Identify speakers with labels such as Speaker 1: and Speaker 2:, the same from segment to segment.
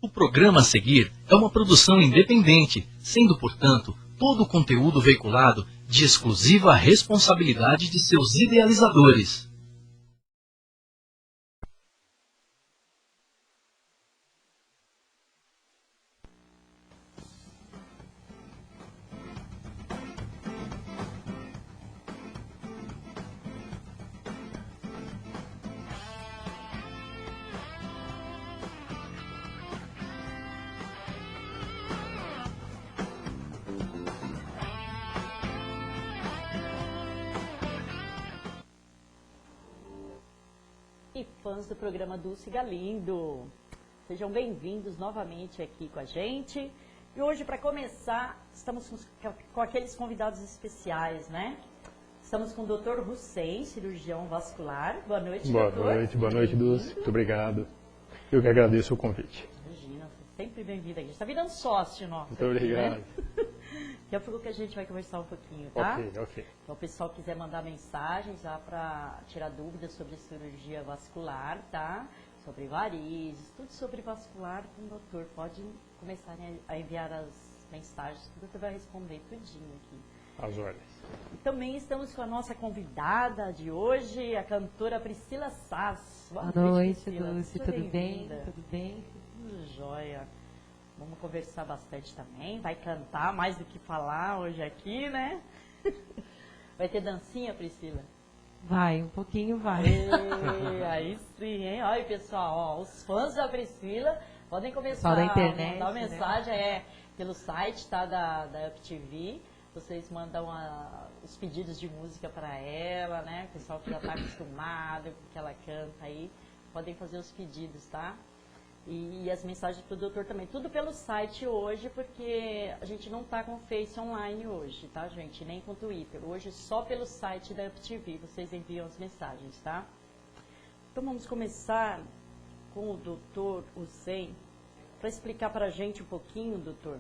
Speaker 1: O programa a seguir é uma produção independente, sendo, portanto, todo o conteúdo veiculado de exclusiva responsabilidade de seus idealizadores.
Speaker 2: E fãs do programa Dulce Galindo, sejam bem-vindos novamente aqui com a gente. E hoje, para começar, estamos com aqueles convidados especiais, né? Estamos com o Dr. Hussein, cirurgião vascular. Boa noite, doutor.
Speaker 3: Boa noite, Dulce. Muito obrigado. Eu que agradeço o convite.
Speaker 2: Imagina, sempre bem-vindo aqui. Está virando sócio nosso.
Speaker 3: Muito obrigado.
Speaker 2: Né? Daqui a pouco que a gente vai conversar um pouquinho, tá?
Speaker 3: Ok.
Speaker 2: Então, o pessoal quiser mandar mensagem já para tirar dúvidas sobre cirurgia vascular, tá? Sobre varizes, tudo sobre vascular, então, doutor, pode começar a enviar as mensagens, que o doutor vai responder tudinho aqui.
Speaker 3: Às ordens.
Speaker 2: E também estamos com a nossa convidada de hoje, a cantora Priscila Sass.
Speaker 4: Boa noite,
Speaker 2: Priscila.
Speaker 4: Dulce, tudo bem? Tudo bem?
Speaker 2: Tudo jóia. Vamos conversar bastante também, vai cantar mais do que falar hoje aqui, né? Vai ter dancinha, Priscila?
Speaker 4: Vai, um pouquinho vai.
Speaker 2: Aí sim, hein? Olha, pessoal, ó, os fãs da Priscila podem começar
Speaker 4: da internet,
Speaker 2: a mandar mensagem pelo site, tá, da UpTV. Vocês mandam os pedidos de música para ela, né? O pessoal que já está acostumado com que ela canta aí, podem fazer os pedidos, tá? E as mensagens para o doutor também. Tudo pelo site hoje, porque a gente não está com o Face online hoje, tá, gente? Nem com o Twitter. Hoje só pelo site da UpTV vocês enviam as mensagens, tá? Então vamos começar com o doutor Hussein para explicar para a gente um pouquinho, doutor,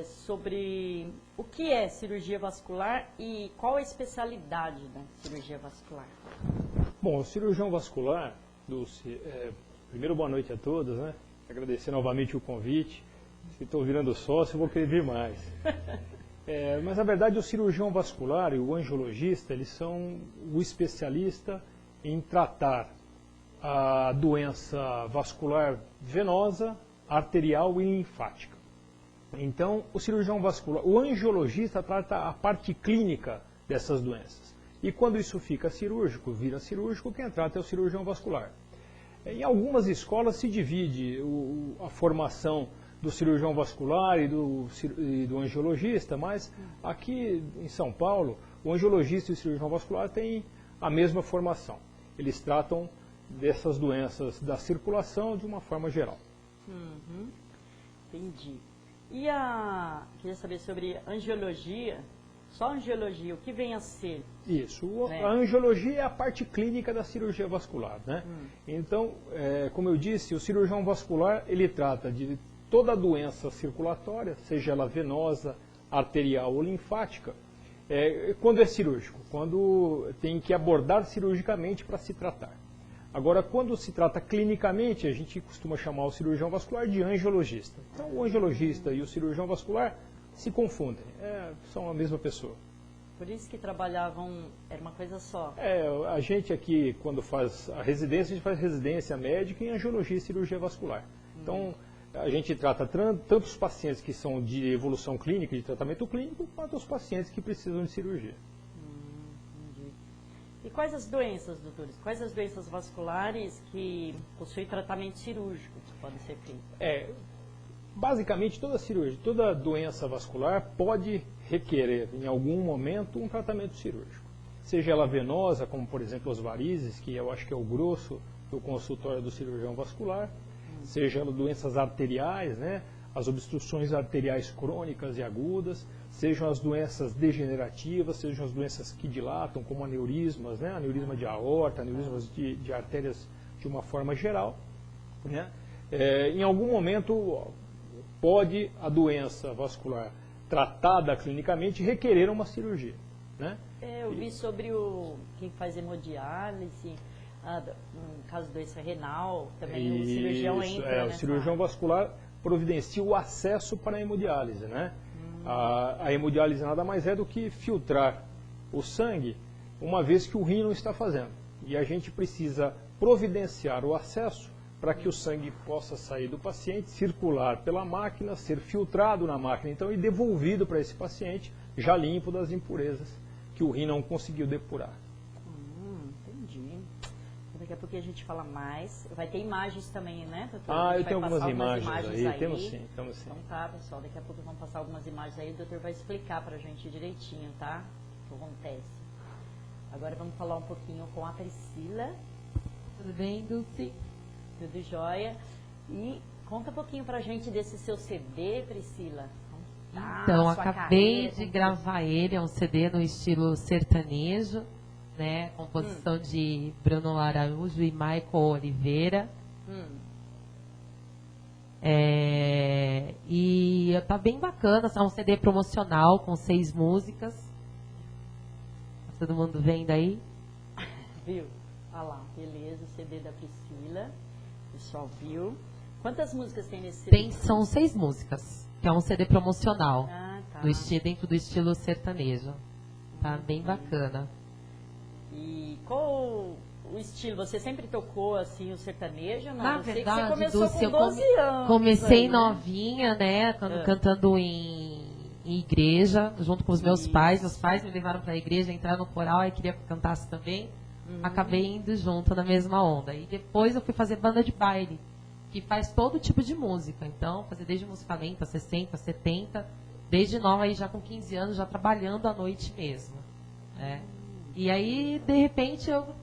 Speaker 2: sobre o que é cirurgia vascular e qual a especialidade da cirurgia vascular.
Speaker 3: Bom, o cirurgião vascular, Dulce, primeiro, boa noite a todos, né? Agradecer novamente o convite. Se estou virando sócio, eu vou querer vir mais. Mas, na verdade, o cirurgião vascular e o angiologista, eles são o especialista em tratar a doença vascular venosa, arterial e linfática. Então, o cirurgião vascular, o angiologista trata a parte clínica dessas doenças. E quando isso fica cirúrgico, vira cirúrgico, quem trata é o cirurgião vascular. Em algumas escolas se divide a formação do cirurgião vascular e do angiologista, mas aqui em São Paulo, o angiologista e o cirurgião vascular têm a mesma formação. Eles tratam dessas doenças da circulação de uma forma geral.
Speaker 2: Entendi. E queria saber sobre angiologia. Só angiologia, o que vem a ser?
Speaker 3: Isso, a angiologia é a parte clínica da cirurgia vascular, né? Então, como eu disse, o cirurgião vascular, ele trata de toda a doença circulatória, seja ela venosa, arterial ou linfática, quando é cirúrgico, quando tem que abordar cirurgicamente para se tratar. Agora, quando se trata clinicamente, a gente costuma chamar o cirurgião vascular de angiologista. Então, o angiologista e o cirurgião vascular se confundem, são a mesma pessoa.
Speaker 2: Por isso que trabalhavam, era uma coisa só.
Speaker 3: A gente aqui, quando faz a residência, a gente faz residência médica em angiologia e cirurgia vascular. Então, a gente trata tanto os pacientes que são de evolução clínica, de tratamento clínico, quanto os pacientes que precisam de cirurgia.
Speaker 2: Entendi. E quais as doenças, doutores? Quais as doenças vasculares que possuem tratamento cirúrgico que podem ser feitos?
Speaker 3: Basicamente, toda cirurgia, toda doença vascular pode requerer, em algum momento, um tratamento cirúrgico. Seja ela venosa, como por exemplo as varizes, que eu acho que é o grosso do consultório do cirurgião vascular, seja ela doenças arteriais, né, as obstruções arteriais crônicas e agudas, sejam as doenças degenerativas, sejam as doenças que dilatam, como aneurismas, né, aneurisma de aorta, aneurismas de artérias de uma forma geral, né. Em algum momento pode a doença vascular tratada clinicamente requerer uma cirurgia. né?
Speaker 2: Eu vi sobre quem faz hemodiálise, no caso do doença renal, também o cirurgião entra
Speaker 3: o cirurgião vascular providencia o acesso para a hemodiálise, né? A hemodiálise nada mais é do que filtrar o sangue, uma vez que o rim não está fazendo. E a gente precisa providenciar o acesso para que o sangue possa sair do paciente, circular pela máquina, ser filtrado na máquina, então, e devolvido para esse paciente, já limpo das impurezas que o rim não conseguiu depurar.
Speaker 2: Entendi. Daqui a pouco a gente fala mais. Vai ter imagens também, né, doutor?
Speaker 3: Eu tenho algumas imagens aí. Temos sim.
Speaker 2: Então tá, pessoal, daqui a pouco vamos passar algumas imagens aí, o doutor vai explicar pra gente direitinho, tá? O que acontece. Agora vamos falar um pouquinho com a Priscila.
Speaker 4: Tudo bem, Dulce?
Speaker 2: Tudo jóia. E conta um pouquinho pra gente desse seu CD, Priscila.
Speaker 4: Então, acabei de gravar ele, é um CD no estilo sertanejo, né? Composição de Bruno Araújo e Michael Oliveira. E tá bem bacana, é um CD promocional com 6 músicas. Tá todo mundo vendo aí?
Speaker 2: Viu? Olha lá, beleza, o CD da Priscila. O pessoal viu. Quantas músicas tem nesse CD?
Speaker 4: São 6 músicas, que é um CD promocional,
Speaker 2: tá.
Speaker 4: dentro do estilo sertanejo. Tá bem bacana.
Speaker 2: E qual o estilo? Você sempre tocou assim o sertanejo? Não?
Speaker 4: Na
Speaker 2: Eu sei
Speaker 4: verdade,
Speaker 2: que você começou
Speaker 4: Dulce,
Speaker 2: com 12 anos.
Speaker 4: Comecei
Speaker 2: aí, né?
Speaker 4: novinha, né? Cantando em igreja, junto com os meus pais. Meus pais me levaram para a igreja, entrar no coral e queria que eu cantasse também. Acabei indo junto na mesma onda. E depois eu fui fazer banda de baile, que faz todo tipo de música. Então, fazer desde música lenta, 60, 70, desde nova aí já com 15 anos, já trabalhando à noite mesmo. Né? E aí, de repente, eu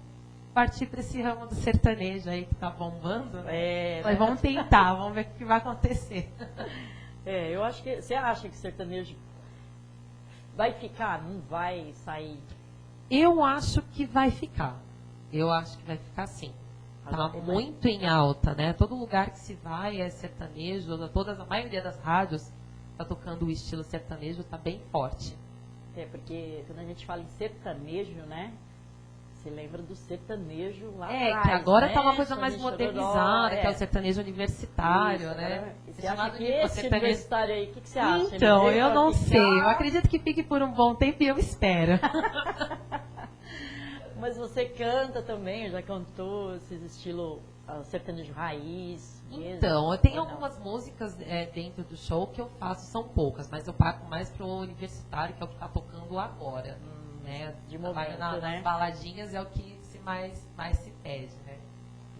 Speaker 4: parti para esse ramo do sertanejo aí que tá bombando. Mas vamos tentar, vamos ver o que vai acontecer.
Speaker 2: Eu acho que. Você acha que sertanejo vai ficar? Não vai sair?
Speaker 4: Eu acho que vai ficar. Eu acho que vai ficar sim. Tá muito em alta, né? Todo lugar que se vai é sertanejo, a maioria das rádios tá tocando o estilo sertanejo, tá bem forte.
Speaker 2: Porque quando a gente fala em sertanejo, né? Você lembra do sertanejo lá
Speaker 4: atrás, que agora tá uma coisa mais modernizada, que é o sertanejo universitário, né?
Speaker 2: Você acha que esse universitário aí, o que você acha?
Speaker 4: Então, eu não sei. Eu acredito que fique por um bom tempo e eu espero.
Speaker 2: Mas você canta também, já cantou esses estilo sertanejo raiz?
Speaker 4: Então, eu tenho algumas músicas dentro do show que eu faço, são poucas, mas eu pago mais pro universitário, que é o que tá tocando agora. Né?
Speaker 2: De momento,
Speaker 4: nas baladinhas é o que mais se pede, né?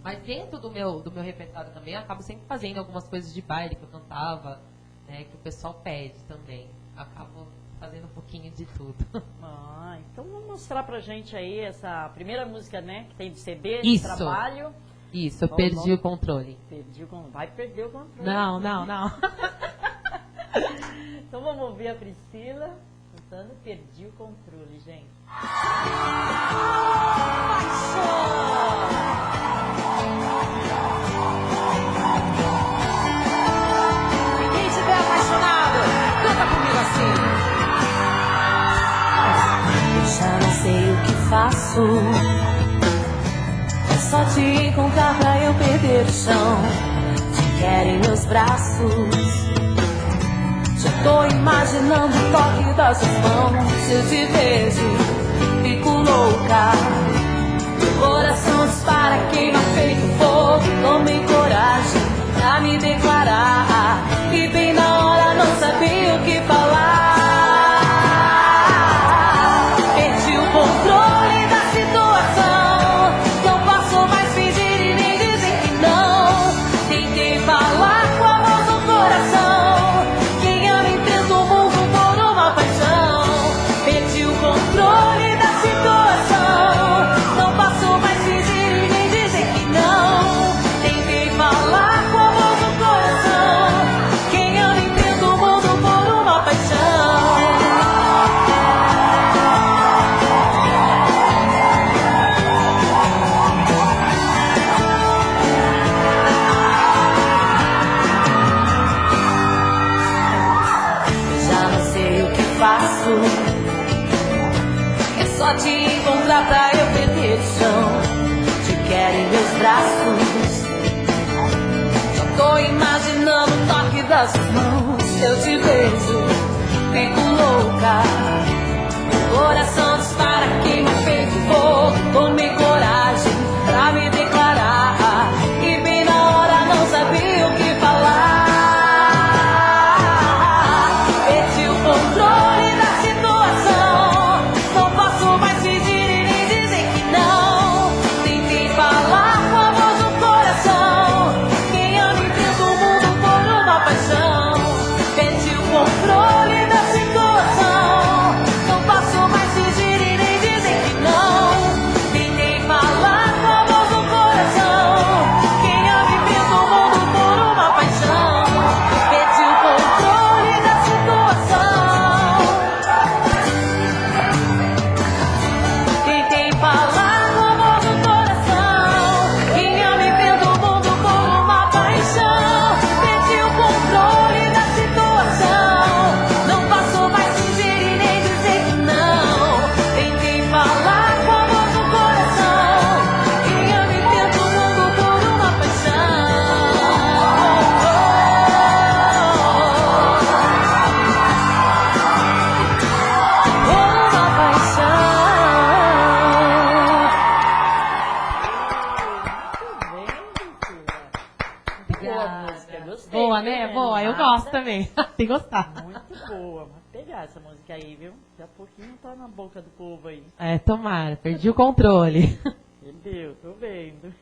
Speaker 4: Mas dentro do meu repertório também, eu acabo sempre fazendo algumas coisas de baile que eu cantava, né? Que o pessoal pede também. Acabo fazendo um pouquinho de tudo.
Speaker 2: Então vamos mostrar pra gente aí essa primeira música, né? Que tem de CD,
Speaker 4: de
Speaker 2: trabalho.
Speaker 4: Isso, eu perdi o controle.
Speaker 2: Vai perder o controle.
Speaker 4: Não.
Speaker 2: Então vamos ouvir a Priscila cantando Perdi o Controle, gente.
Speaker 5: Quem estiver apaixonado, canta comigo assim. Eu já não sei o que faço. É só te encontrar pra eu perder o chão. Te quero em meus braços. Já tô imaginando o toque das suas mãos. Se eu te vejo, fico louca. Meu coração dispara, queima feito fogo. Tomei coragem pra me declarar. E bem na hora não sabia o que falar. Perdi o controle da situação. Não posso mais fingir e nem dizer que não. Tentei falar com a voz do coração. Perdi o controle da situação.
Speaker 2: boa música, gostei.
Speaker 4: Boa,
Speaker 2: viu,
Speaker 4: né?
Speaker 2: Renata?
Speaker 4: Boa, eu gosto também. Tem que gostar.
Speaker 2: Muito boa, vou pegar essa música aí, viu? Daqui a pouquinho tá na boca do povo aí.
Speaker 4: Tomara, perdi o controle.
Speaker 2: Entendeu? Tô vendo.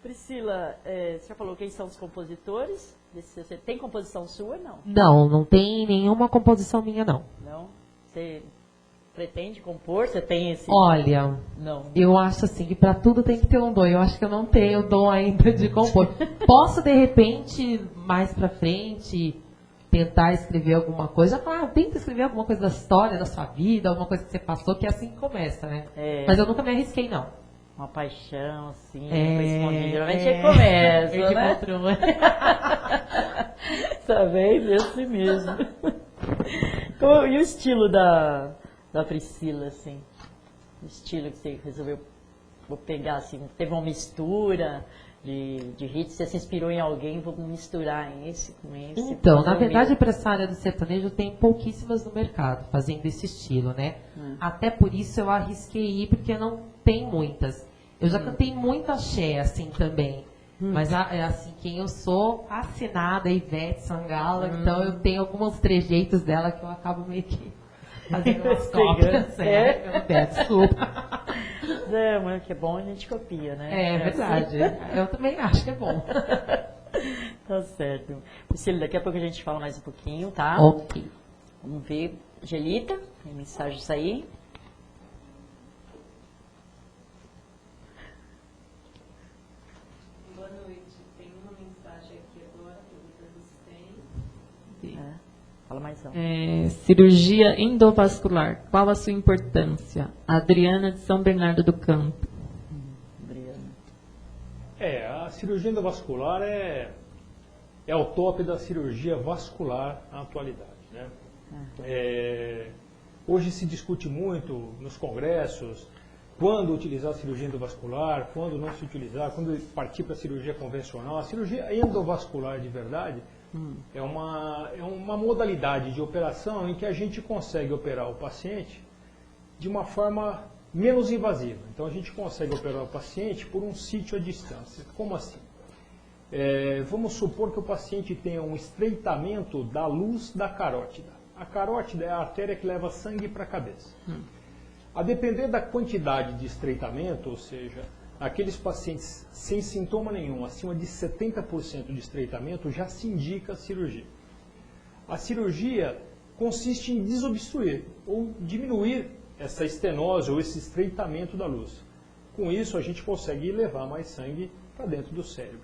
Speaker 2: Priscila, você já falou quem são os compositores? Você tem composição sua, não?
Speaker 4: Não tem nenhuma composição minha, não.
Speaker 2: Não? Você pretende compor? Você tem esse...
Speaker 4: Olha,
Speaker 2: Não.
Speaker 4: eu acho assim que pra tudo tem que ter um dom. Eu acho que eu não tenho dom ainda de compor. Posso, de repente, mais pra frente, tentar escrever alguma coisa. Tenta escrever alguma coisa da história da sua vida, alguma coisa que você passou, que é assim que começa, né? Mas eu nunca me arrisquei, não.
Speaker 2: Uma paixão, assim,
Speaker 4: É,
Speaker 2: geralmente começa,
Speaker 4: perdi
Speaker 2: né?
Speaker 4: o controle.
Speaker 2: Tá vendo? É assim mesmo. E o estilo da Priscila, assim? O estilo que você resolveu pegar, assim, teve uma mistura de hits, você se inspirou em alguém, vou misturar esse com esse.
Speaker 4: Então, na verdade, para essa área do sertanejo tem pouquíssimas no mercado fazendo esse estilo, né? Até por isso eu arrisquei ir, porque não tem muitas. Eu já cantei muito axé, assim, também. Mas, assim, quem eu sou, assinada Ivete Sangalo, então eu tenho alguns trejeitos dela que eu acabo meio que fazendo umas cópias. Desculpa.
Speaker 2: Mas que é bom, a gente copia, né?
Speaker 4: É verdade. Eu também acho que é bom.
Speaker 2: Tá certo. Priscila, daqui a pouco a gente fala mais um pouquinho, tá?
Speaker 4: Ok.
Speaker 2: Vamos ver. Angelita, tem mensagens aí?
Speaker 6: Boa noite. Tem uma mensagem aqui agora, que
Speaker 2: Fala mais alto.
Speaker 6: cirurgia endovascular. Qual a sua importância? Adriana de São Bernardo do Campo.
Speaker 2: Adriana.
Speaker 3: A cirurgia endovascular é o top da cirurgia vascular na atualidade, né? Hoje se discute muito nos congressos quando utilizar a cirurgia endovascular, quando não se utilizar, quando partir para a cirurgia convencional. A cirurgia endovascular de verdade é uma modalidade de operação em que a gente consegue operar o paciente de uma forma menos invasiva. Então a gente consegue operar o paciente por um sítio à distância. Como assim? Vamos supor que o paciente tenha um estreitamento da luz da carótida. A carótida é a artéria que leva sangue para a cabeça. A depender da quantidade de estreitamento, ou seja, aqueles pacientes sem sintoma nenhum, acima de 70% de estreitamento, já se indica a cirurgia. A cirurgia consiste em desobstruir ou diminuir essa estenose ou esse estreitamento da luz. Com isso, a gente consegue levar mais sangue para dentro do cérebro.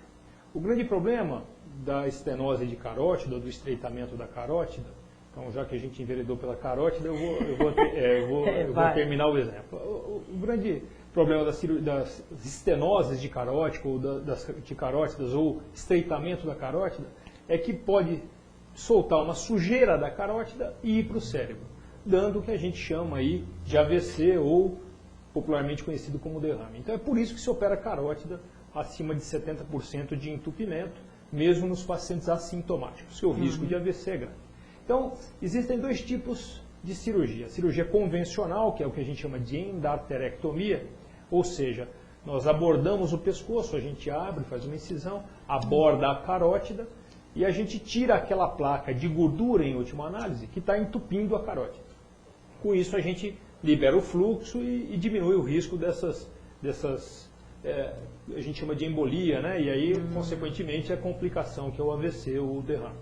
Speaker 3: O grande problema da estenose de carótida, do estreitamento da carótida, então já que a gente enveredou pela carótida, eu vou terminar o exemplo. O grande problema das estenoses de carótida ou de carótidas ou estreitamento da carótida é que pode soltar uma sujeira da carótida e ir para o cérebro, dando o que a gente chama aí de AVC ou popularmente conhecido como derrame. Então é por isso que se opera carótida acima de 70% de entupimento, mesmo nos pacientes assintomáticos, que o risco de AVC é grande. Então, existem dois tipos de cirurgia. A cirurgia convencional, que é o que a gente chama de endarterectomia, ou seja, nós abordamos o pescoço, a gente abre, faz uma incisão, aborda a carótida e a gente tira aquela placa de gordura, em última análise, que está entupindo a carótida. Com isso, a gente libera o fluxo e diminui o risco dessas a gente chama de embolia, né? E aí, consequentemente, a complicação, que é o AVC ou o derrame.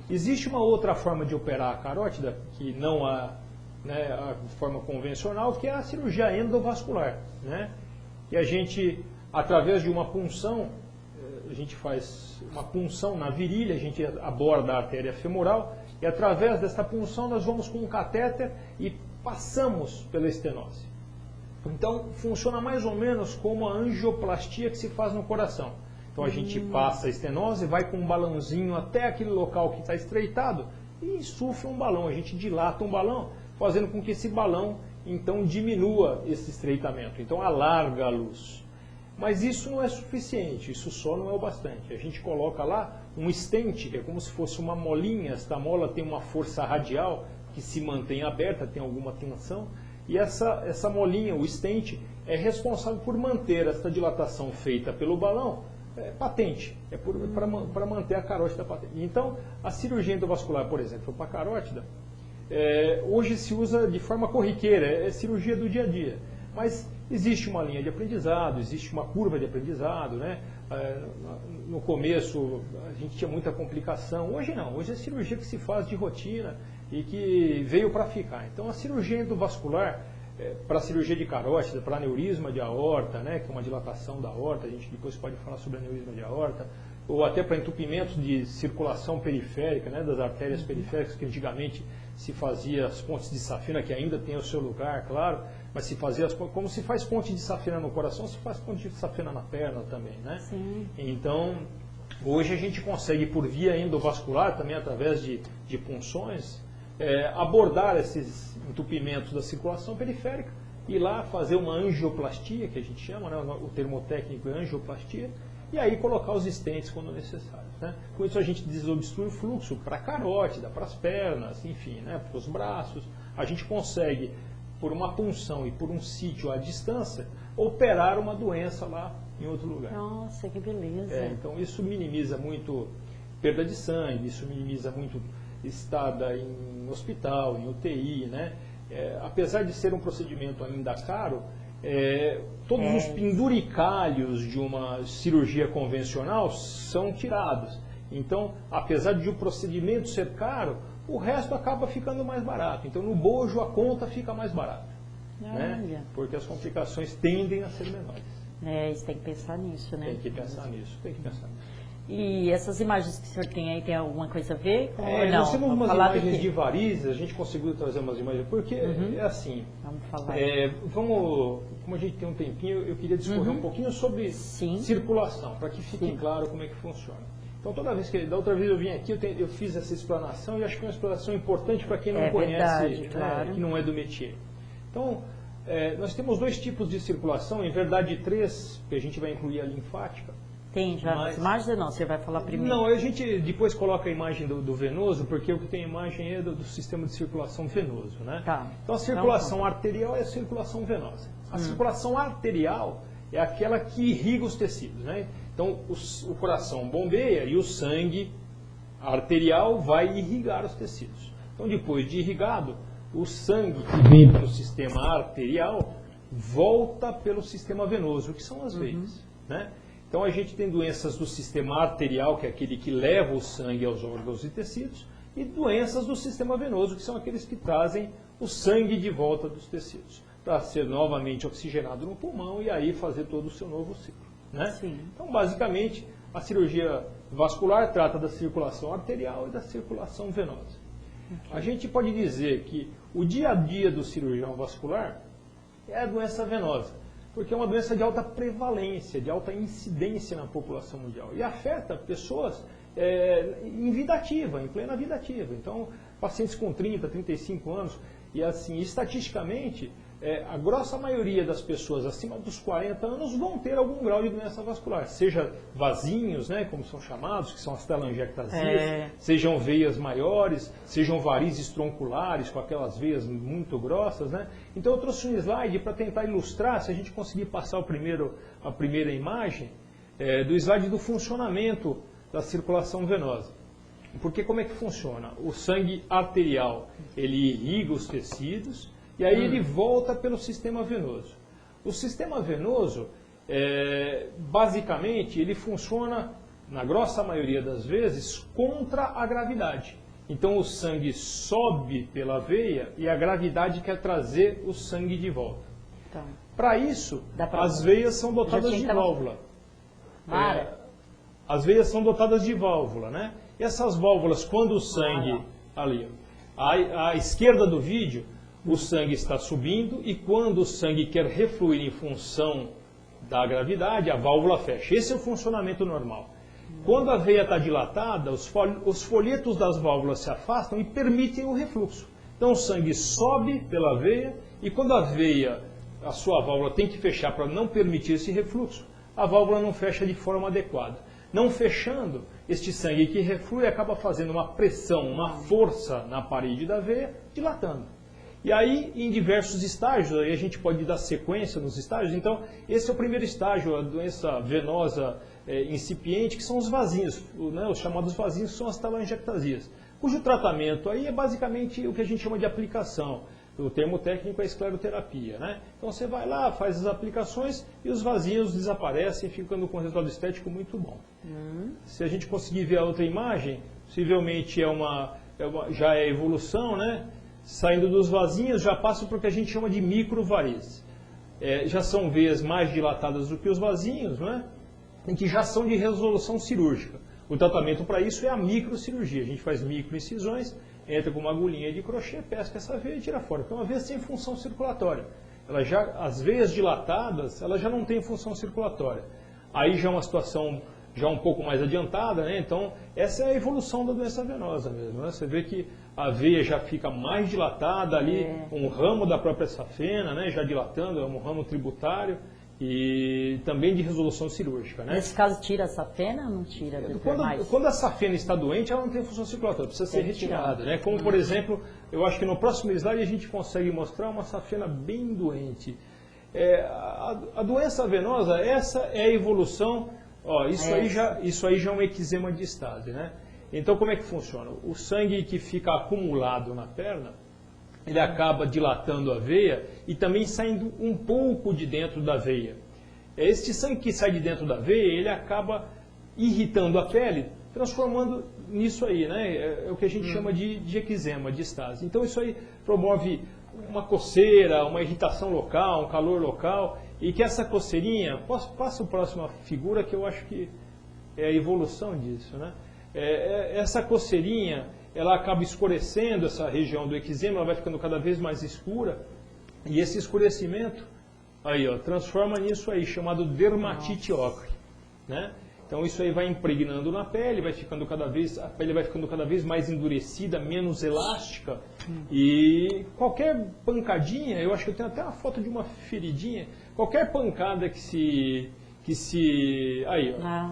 Speaker 3: Existe uma outra forma de operar a carótida, que não a forma convencional, que é a cirurgia endovascular, né? E a gente, através de uma punção, a gente faz uma punção na virilha, a gente aborda a artéria femoral, e através dessa punção nós vamos com um catéter e passamos pela estenose. Então, funciona mais ou menos como a angioplastia que se faz no coração. Então, a gente passa a estenose, vai com um balãozinho até aquele local que está estreitado e insufla um balão. A gente dilata um balão, fazendo com que esse balão, então, diminua esse estreitamento. Então, alarga a luz. Mas isso não é suficiente, isso só não é o bastante. A gente coloca lá um stent, que é como se fosse uma molinha. Esta mola tem uma força radial que se mantém aberta, tem alguma tensão. E essa molinha, o stent, é responsável por manter essa dilatação feita pelo balão patente, para manter a carótida patente. Então, a cirurgia endovascular, por exemplo, para a carótida, hoje se usa de forma corriqueira, é cirurgia do dia a dia. Mas existe uma linha de aprendizado, existe uma curva de aprendizado, né? No começo a gente tinha muita complicação, hoje não, hoje é cirurgia que se faz de rotina e que veio para ficar. Então a cirurgia endovascular, para a cirurgia de carótida, para aneurisma de aorta, né, que é uma dilatação da aorta, a gente depois pode falar sobre aneurisma de aorta, ou até para entupimentos de circulação periférica, né, das artérias periféricas, que antigamente se fazia as pontes de safena, que ainda tem o seu lugar, claro, mas se fazia como se faz ponte de safena no coração, se faz ponte de safena na perna também, né?
Speaker 2: Sim.
Speaker 3: Então, hoje a gente consegue, por via endovascular, também através de punções, abordar esses entupimentos da circulação periférica e lá fazer uma angioplastia, que a gente chama, né, o termo técnico é angioplastia, e aí colocar os stents quando necessário, né? Com isso a gente desobstrui o fluxo para a carótida, para as pernas, enfim, né, para os braços. A gente consegue, por uma punção e por um sítio à distância, operar uma doença lá em outro lugar.
Speaker 2: Nossa, que beleza.
Speaker 3: Então isso minimiza muito perda de sangue, isso minimiza muito estada em hospital, em UTI, né? Apesar de ser um procedimento ainda caro, todos os penduricalhos de uma cirurgia convencional são tirados. Então, apesar de o procedimento ser caro, o resto acaba ficando mais barato. Então, no bojo, a conta fica mais barata, né? Porque as complicações tendem a ser menores.
Speaker 2: Você tem que pensar nisso, né?
Speaker 3: Tem que pensar nisso.
Speaker 2: E essas imagens que o senhor tem aí, tem alguma coisa a ver?
Speaker 3: Nós temos umas imagens de varizes, a gente conseguiu trazer umas imagens, porque é assim,
Speaker 2: vamos falar.
Speaker 3: Como a gente tem um tempinho, eu queria discorrer um pouquinho sobre circulação, para que fique claro como é que funciona. Então, da outra vez eu vim aqui, eu fiz essa explanação e acho que é uma explanação importante para quem não conhece, que não é do métier. Então, nós temos dois tipos de circulação, em verdade 3, que a gente vai incluir a linfática.
Speaker 2: Tem já as imagens ou não? Você vai falar primeiro?
Speaker 3: Não, a gente depois coloca a imagem do venoso, porque o que tem imagem é do sistema de circulação venoso, né?
Speaker 2: Tá.
Speaker 3: Então a circulação arterial é a circulação venosa. A circulação arterial é aquela que irriga os tecidos, né? Então o coração bombeia e o sangue arterial vai irrigar os tecidos. Então depois de irrigado, o sangue que vem pelo sistema arterial volta pelo sistema venoso, que são as veias, né? Então a gente tem doenças do sistema arterial, que é aquele que leva o sangue aos órgãos e tecidos, e doenças do sistema venoso, que são aqueles que trazem o sangue de volta dos tecidos, para ser novamente oxigenado no pulmão e aí fazer todo o seu novo ciclo, né?
Speaker 2: Sim.
Speaker 3: Então, basicamente, a cirurgia vascular trata da circulação arterial e da circulação venosa. A gente pode dizer que o dia a dia do cirurgião vascular é a doença venosa, porque é uma doença de alta prevalência, de alta incidência na população mundial. E afeta pessoas em vida ativa, em plena vida ativa. Então, pacientes com 30, 35 anos, e assim, estatisticamente, a grossa maioria das pessoas acima dos 40 anos vão ter algum grau de doença vascular, seja vasinhos, né, como são chamados, que são as telangiectasias, sejam veias maiores, sejam varizes tronculares, com aquelas veias muito grossas, né? Então eu trouxe um slide para tentar ilustrar, se a gente conseguir passar a primeira imagem, do slide do funcionamento da circulação venosa. Porque como é que funciona? O sangue arterial, ele irriga os tecidos, e aí ele volta pelo sistema venoso. O sistema venoso, basicamente, ele funciona, na grossa maioria das vezes, contra a gravidade. Então o sangue sobe pela veia e a gravidade quer trazer o sangue de volta.
Speaker 2: Então,
Speaker 3: para isso, as veias são dotadas de válvula. As veias são dotadas de válvula, né? E essas válvulas, quando o sangue, ali, à esquerda do vídeo, o sangue está subindo e quando o sangue quer refluir em função da gravidade, a válvula fecha. Esse é o funcionamento normal. Quando a veia está dilatada, os folhetos das válvulas se afastam e permitem o refluxo. Então o sangue sobe pela veia e quando a sua válvula tem que fechar para não permitir esse refluxo, a válvula não fecha de forma adequada. Não fechando, este sangue que reflui acaba fazendo uma pressão, uma força na parede da veia, dilatando. E aí, em diversos estágios, aí a gente pode dar sequência nos estágios. Então, esse é o primeiro estágio, a doença venosa incipiente, que são os vasinhos, né, os chamados vasinhos, que são as telangiectasias, cujo tratamento aí é basicamente o que a gente chama de aplicação. O termo técnico é escleroterapia, né? Então você vai lá, faz as aplicações e os vasinhos desaparecem, ficando com um resultado estético muito bom. Se a gente conseguir ver a outra imagem, possivelmente já é evolução, né? Saindo dos vasinhos, já passa para o que a gente chama de microvarizes. Já são veias mais dilatadas do que os vasinhos, né? Em que já são de resolução cirúrgica. O tratamento para isso é a microcirurgia. A gente faz microincisões, entra com uma agulhinha de crochê, pesca essa veia e tira fora. Então, uma veia sem função circulatória. As veias dilatadas, elas já não têm função circulatória. Aí já é uma situação já um pouco mais adiantada, né? Então, essa é a evolução da doença venosa mesmo, né? Você vê que a veia já fica mais dilatada ali, um ramo da própria safena, né? Já dilatando, é um ramo tributário e também de resolução cirúrgica, né?
Speaker 2: Nesse caso, tira a safena ou não tira?
Speaker 3: Quando a safena está doente, ela não tem função circulatória, precisa ser retirada, né? Como, por exemplo, eu acho que no próximo slide a gente consegue mostrar uma safena bem doente. A doença venosa, essa é a evolução. Ó, isso aí já é um eczema de estase, né? Então, como é que funciona? O sangue que fica acumulado na perna, ele acaba dilatando a veia e também saindo um pouco de dentro da veia. Este sangue que sai de dentro da veia, ele acaba irritando a pele, transformando nisso aí, né? É o que a gente chama de eczema, de estase. Então, isso aí promove uma coceira, uma irritação local, um calor local, e que essa coceirinha, passa a próxima figura que eu acho que é a evolução disso, né? Essa coceirinha, ela acaba escurecendo essa região do eczema, ela vai ficando cada vez mais escura, e esse escurecimento aí, ó, transforma nisso aí, chamado dermatite ocre, né? Então isso aí vai impregnando na pele, a pele vai ficando cada vez mais endurecida, menos elástica, e qualquer pancadinha, eu acho que eu tenho até uma foto de uma feridinha, qualquer pancada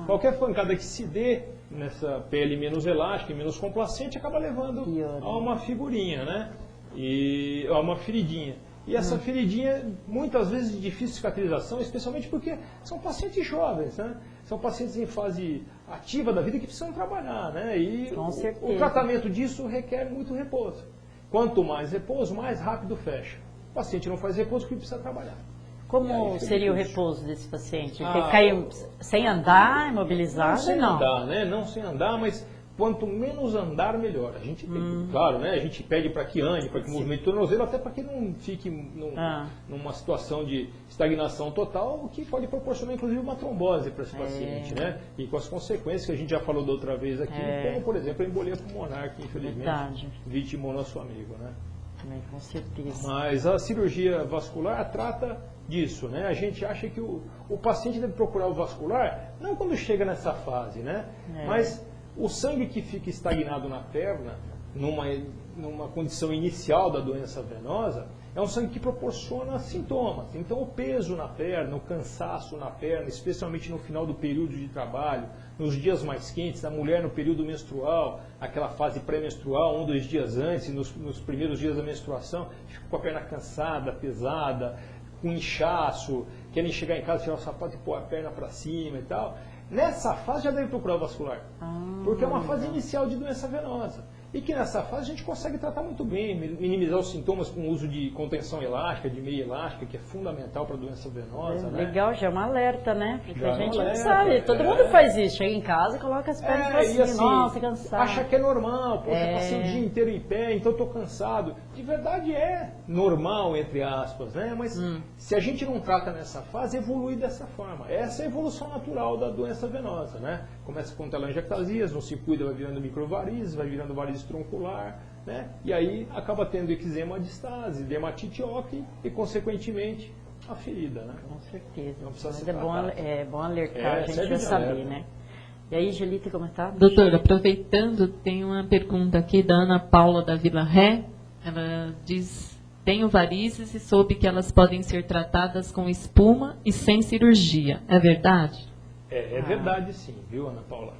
Speaker 3: qualquer pancada que se dê nessa pele menos elástica e menos complacente acaba levando a uma figurinha, né? E a uma feridinha. E essa feridinha, muitas vezes, de difícil cicatrização, especialmente porque são pacientes jovens, né? São pacientes em fase ativa da vida que precisam trabalhar, né? E o tratamento disso requer muito repouso. Quanto mais repouso, mais rápido fecha. O paciente não faz repouso porque precisa trabalhar.
Speaker 2: Como seria o repouso desse paciente? Cair sem andar, imobilizado?
Speaker 3: Não sem andar, né? Não sem andar, mas quanto menos andar, melhor. A gente tem, claro, né? A gente pede para que ande, para que movimente o tornozelo, até para que não fique numa situação de estagnação total, o que pode proporcionar, inclusive, uma trombose para esse paciente, né? E com as consequências que a gente já falou da outra vez aqui, como, por exemplo, a embolia pulmonar, que infelizmente vitimou nosso amigo, né?
Speaker 2: Com certeza.
Speaker 3: Mas a cirurgia vascular trata disso, né? A gente acha que o paciente deve procurar o vascular, não quando chega nessa fase, né? Mas o sangue que fica estagnado na perna, numa condição inicial da doença venosa, é um sangue que proporciona sintomas. Então, o peso na perna, o cansaço na perna, especialmente no final do período de trabalho, nos dias mais quentes, a mulher no período menstrual, aquela fase pré-menstrual, 1, 2 dias antes, nos primeiros dias da menstruação, fica com a perna cansada, pesada, com inchaço, querem chegar em casa, tirar o sapato e pôr a perna para cima e tal. Nessa fase já deve procurar o vascular, porque é uma fase inicial de doença venosa. E que nessa fase a gente consegue tratar muito bem, minimizar os sintomas com o uso de contenção elástica, de meia elástica, que é fundamental para a doença venosa.
Speaker 2: Legal, já é um alerta, né? Porque a gente não sabe, todo mundo faz isso, chega em casa e coloca as pernas para cima, assim, nossa, cansado.
Speaker 3: Acha que é normal, poxa, passei o dia inteiro em pé, então estou cansado. De verdade é normal, entre aspas, né? Mas se a gente não trata nessa fase, evolui dessa forma. Essa é a evolução natural da doença venosa, né? Começa com telangiectasias, não se cuida, vai virando microvarizes, vai virando varizes troncular, né? E aí acaba tendo eczema de estase, dermatite ocre e, consequentemente, a ferida, né?
Speaker 2: Com certeza.
Speaker 3: Não precisa
Speaker 2: Mas
Speaker 3: ser tratado.
Speaker 2: é bom alertar, a gente vai saber, né? E aí, Gelita, como está?
Speaker 6: Doutora, aproveitando, tem uma pergunta aqui da Ana Paula da Vila Ré. Ela diz: tenho varizes e soube que elas podem ser tratadas com espuma e sem cirurgia. É verdade?
Speaker 3: É verdade, sim, viu, Ana Paula?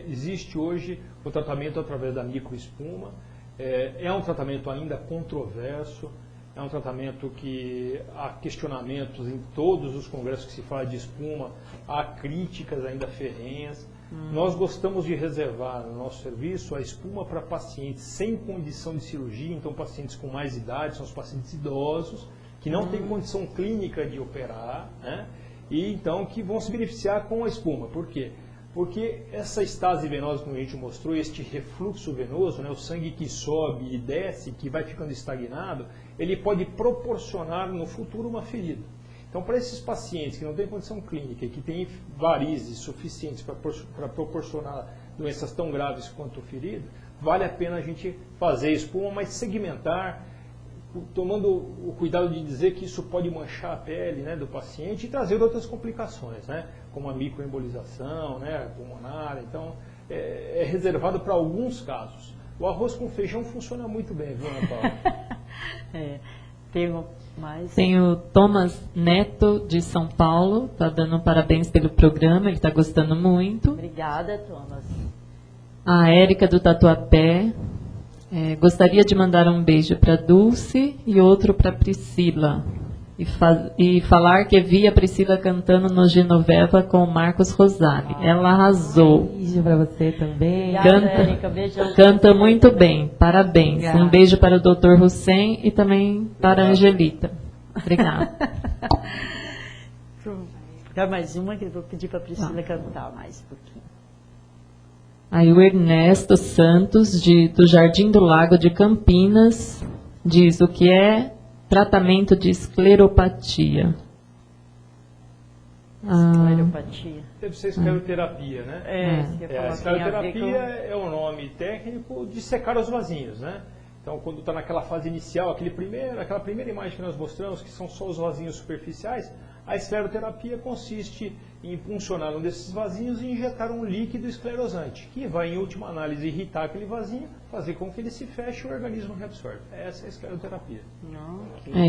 Speaker 3: Existe hoje o tratamento através da microespuma. É um tratamento ainda controverso. É um tratamento que há questionamentos em todos os congressos que se fala de espuma, há críticas ainda ferrenhas. Nós gostamos de reservar no nosso serviço a espuma para pacientes sem condição de cirurgia, então pacientes com mais idade, são os pacientes idosos, que não têm condição clínica de operar, né? E então que vão se beneficiar com a espuma. Por quê? Porque essa estase venosa, como a gente mostrou, este refluxo venoso, né, o sangue que sobe e desce, que vai ficando estagnado, ele pode proporcionar no futuro uma ferida. Então, para esses pacientes que não têm condição clínica e que têm varizes suficientes para proporcionar doenças tão graves quanto ferida, vale a pena a gente fazer espuma, mas segmentar, tomando o cuidado de dizer que isso pode manchar a pele, né, do paciente e trazer outras complicações, né, como a microembolização, né, pulmonar. Então, é reservado para alguns casos. O arroz com feijão funciona muito bem, viu, Ana Paula?
Speaker 6: Tem o Thomas Neto, de São Paulo, está dando parabéns pelo programa, ele está gostando muito.
Speaker 2: Obrigada, Thomas.
Speaker 6: A Érica do Tatuapé, gostaria de mandar um beijo para Dulce e outro para Priscila. E falar que vi a Priscila cantando no Genoveva com o Marcos Rosali. Ela arrasou.
Speaker 4: Beijo para você também.
Speaker 2: Obrigada, Érica. Beijão.
Speaker 6: Canta muito bem. Parabéns.
Speaker 4: Obrigada.
Speaker 6: Um beijo para o Dr. Hussein e também para a Angelita. Obrigada.
Speaker 2: Quer mais uma que eu vou pedir para a Priscila cantar mais um pouquinho.
Speaker 6: Aí o Ernesto Santos, do Jardim do Lago de Campinas, diz o que é tratamento de escleropatia.
Speaker 2: Escleropatia.
Speaker 3: Deve ser escleroterapia, né? A escleroterapia é o nome técnico de secar os vasinhos, né? Então, quando está naquela fase inicial, aquela primeira imagem que nós mostramos, que são só os vasinhos superficiais, a escleroterapia consiste em puncionar um desses vasinhos e injetar um líquido esclerosante, que vai, em última análise, irritar aquele vasinho, fazer com que ele se feche e o organismo reabsorve. Essa é a escleroterapia.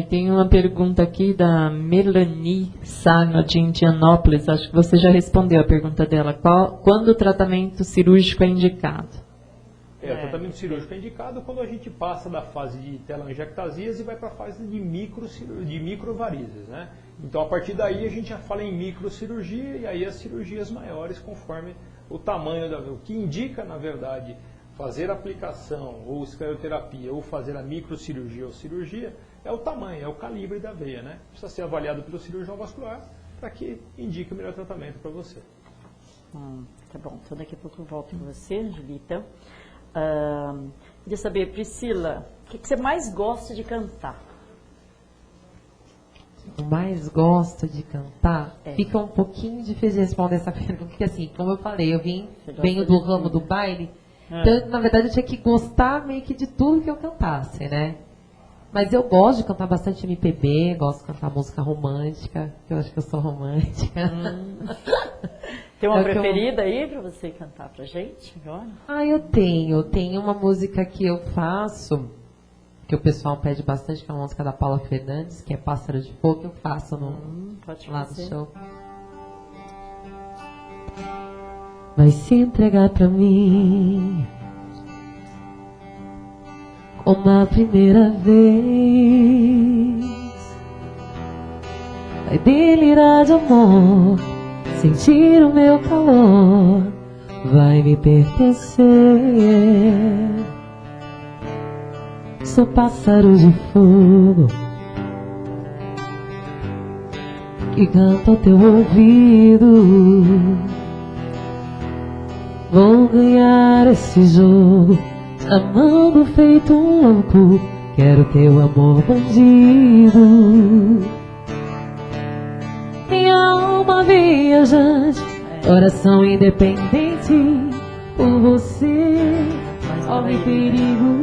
Speaker 6: Tem uma pergunta aqui da Melanie Sagno, de Indianópolis. Acho que você já respondeu a pergunta dela. Quando o tratamento cirúrgico é indicado?
Speaker 3: O tratamento cirúrgico é indicado quando a gente passa da fase de telangiectasias e vai para a fase de microvarizes, né? Então, a partir daí, a gente já fala em microcirurgia e aí as cirurgias maiores conforme o tamanho o que indica, na verdade, fazer aplicação ou escleroterapia ou fazer a microcirurgia ou cirurgia é o tamanho, é o calibre da veia, né? Precisa ser avaliado pelo cirurgião vascular para que indique o melhor tratamento para você.
Speaker 2: Tá bom, então daqui a pouco eu volto com você, Angelita. Queria saber, Priscila, o que você mais gosta de cantar?
Speaker 4: Eu mais gosto de cantar? Fica um pouquinho difícil de responder essa pergunta, porque assim, como eu falei, eu venho do ramo do baile, então, na verdade, eu tinha que gostar meio que de tudo que eu cantasse, né? Mas eu gosto de cantar bastante MPB, gosto de cantar música romântica, eu acho que eu sou romântica.
Speaker 2: Tem uma preferida aí para você cantar pra gente agora?
Speaker 4: Eu tenho uma música que eu faço, que o pessoal pede bastante, que é uma música da Paula Fernandes, que é Pássaro de Fogo, que eu faço lá no show. Vai se entregar pra mim como a primeira vez, vai delirar de amor, sentir o meu calor, vai me pertencer. Sou pássaro de fogo que canta ao teu ouvido. Vou ganhar esse jogo, te amando feito um louco. Quero teu amor bandido. Minha alma viajante, coração independente, por você, homem perigo.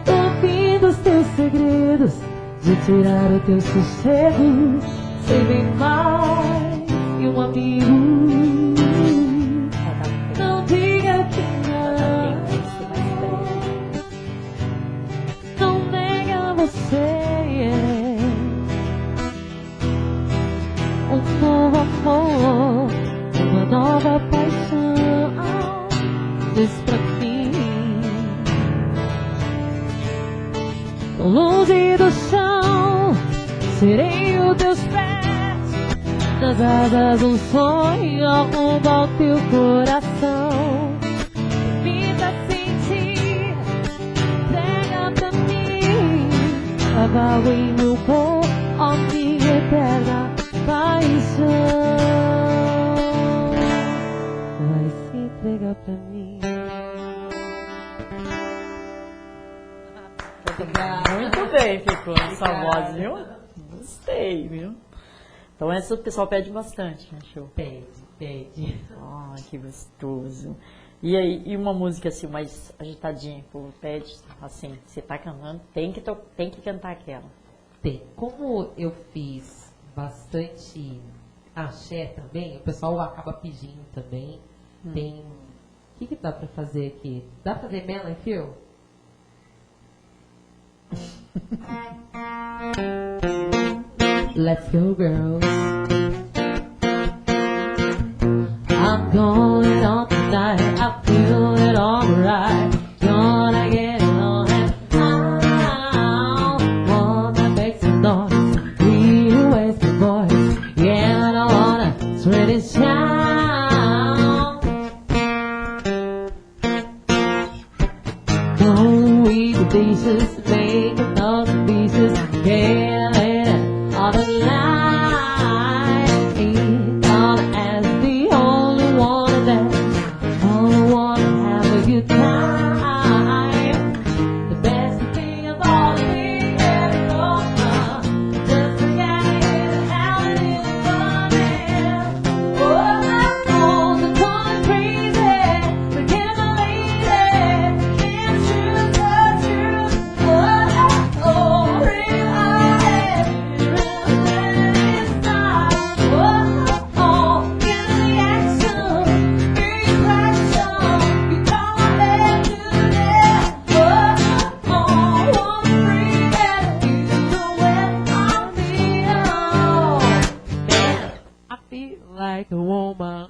Speaker 4: Ouvindo os teus segredos, de tirar o teu sossego, sei bem mais que um amigo. Não diga que não nega você. Um novo amor, uma nova paixão, diz pra mim.
Speaker 5: nas asas um sonho rumo ao teu coração. Vida sentir, entrega pra mim. Abago em meu corpo, ó minha eterna paixão. Vai se entregar pra mim.
Speaker 2: Muito bem ficou essa voz, viu? Gostei, viu? Então essa o pessoal pede bastante, né, show?
Speaker 4: Pede.
Speaker 2: Ah, que gostoso. E aí, e uma música assim, mais agitadinha, o povo pede, assim, você tá cantando, tem que cantar aquela.
Speaker 4: Tem. Como eu fiz bastante axé também, o pessoal acaba pedindo também. Tem. O que dá pra fazer aqui? Dá pra fazer Melon Phil? Let's go, girls. I'm going on tonight. I feel it alright. Gonna get it on and I wanna make some noise. Really waste my voice. Yeah, I wanna spread it shout. Don't we the pieces, make another pieces. Yeah, all the light. Ain't gonna ask the only one of them. Only want to have a good time. The best thing of all the things ever gone. Just forget it and have it in the morning. Oh, my phones are going crazy. Forget my lady. It's true, so true. Oh, real high. Like a woman.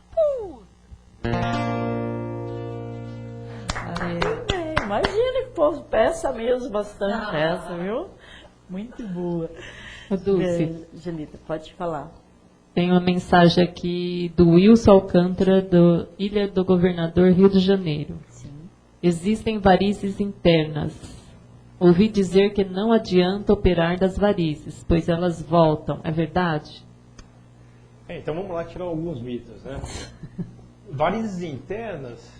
Speaker 2: Imagina que o povo peça mesmo bastante essa, viu? Muito boa.
Speaker 6: Dulce,
Speaker 2: Angelita, pode falar.
Speaker 6: tem uma mensagem aqui do Wilson Alcântara, do Ilha do Governador, Rio de Janeiro.
Speaker 2: Sim.
Speaker 6: Existem varizes internas. Ouvi dizer que não adianta operar das varizes, pois elas voltam. É verdade?
Speaker 3: Então vamos lá tirar alguns mitos, né? Varizes internas,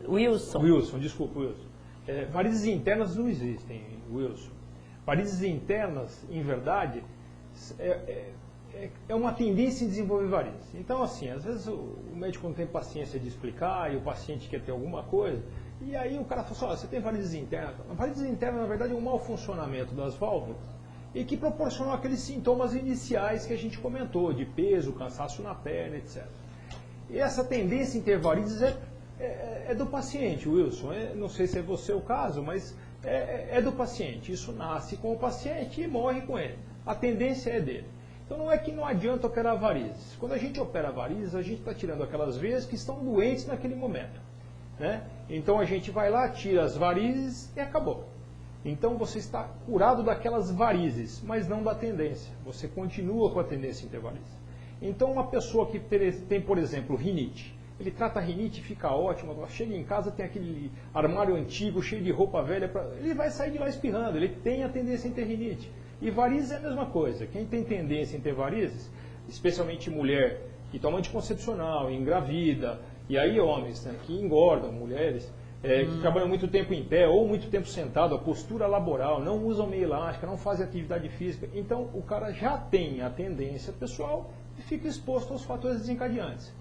Speaker 3: Wilson, desculpa, Wilson. Varizes internas não existem, Wilson. Varizes internas, em verdade, é uma tendência em desenvolver varizes. Então, assim, às vezes o médico não tem paciência de explicar e o paciente quer ter alguma coisa, e aí o cara fala assim, ó, você tem varizes internas. Varizes internas, na verdade, é um mau funcionamento das válvulas e que proporcionam aqueles sintomas iniciais que a gente comentou, de peso, cansaço na perna, etc. E essa tendência em ter varizes é do paciente, Wilson. Não sei se é você o caso, mas é do paciente. Isso nasce com o paciente e morre com ele. A tendência é dele. Então não é que não adianta operar varizes. Quando a gente opera varizes, a gente está tirando aquelas veias que estão doentes naquele momento, né? Então a gente vai lá, tira as varizes e acabou. Então você está curado daquelas varizes, mas não da tendência. Você continua com a tendência em ter varizes. Então uma pessoa que tem, por exemplo, rinite, ele trata a rinite, fica ótimo, chega em casa, tem aquele armário antigo, cheio de roupa velha, ele vai sair de lá espirrando, ele tem a tendência em ter rinite. E varizes é a mesma coisa. Quem tem tendência em ter varizes, especialmente mulher que toma anticoncepcional, engravida, e aí homens, né, que engordam, mulheres, que trabalham muito tempo em pé ou muito tempo sentado, a postura laboral, não usam meia elástica, não fazem atividade física. Então o cara já tem a tendência pessoal e fica exposto aos fatores desencadeantes.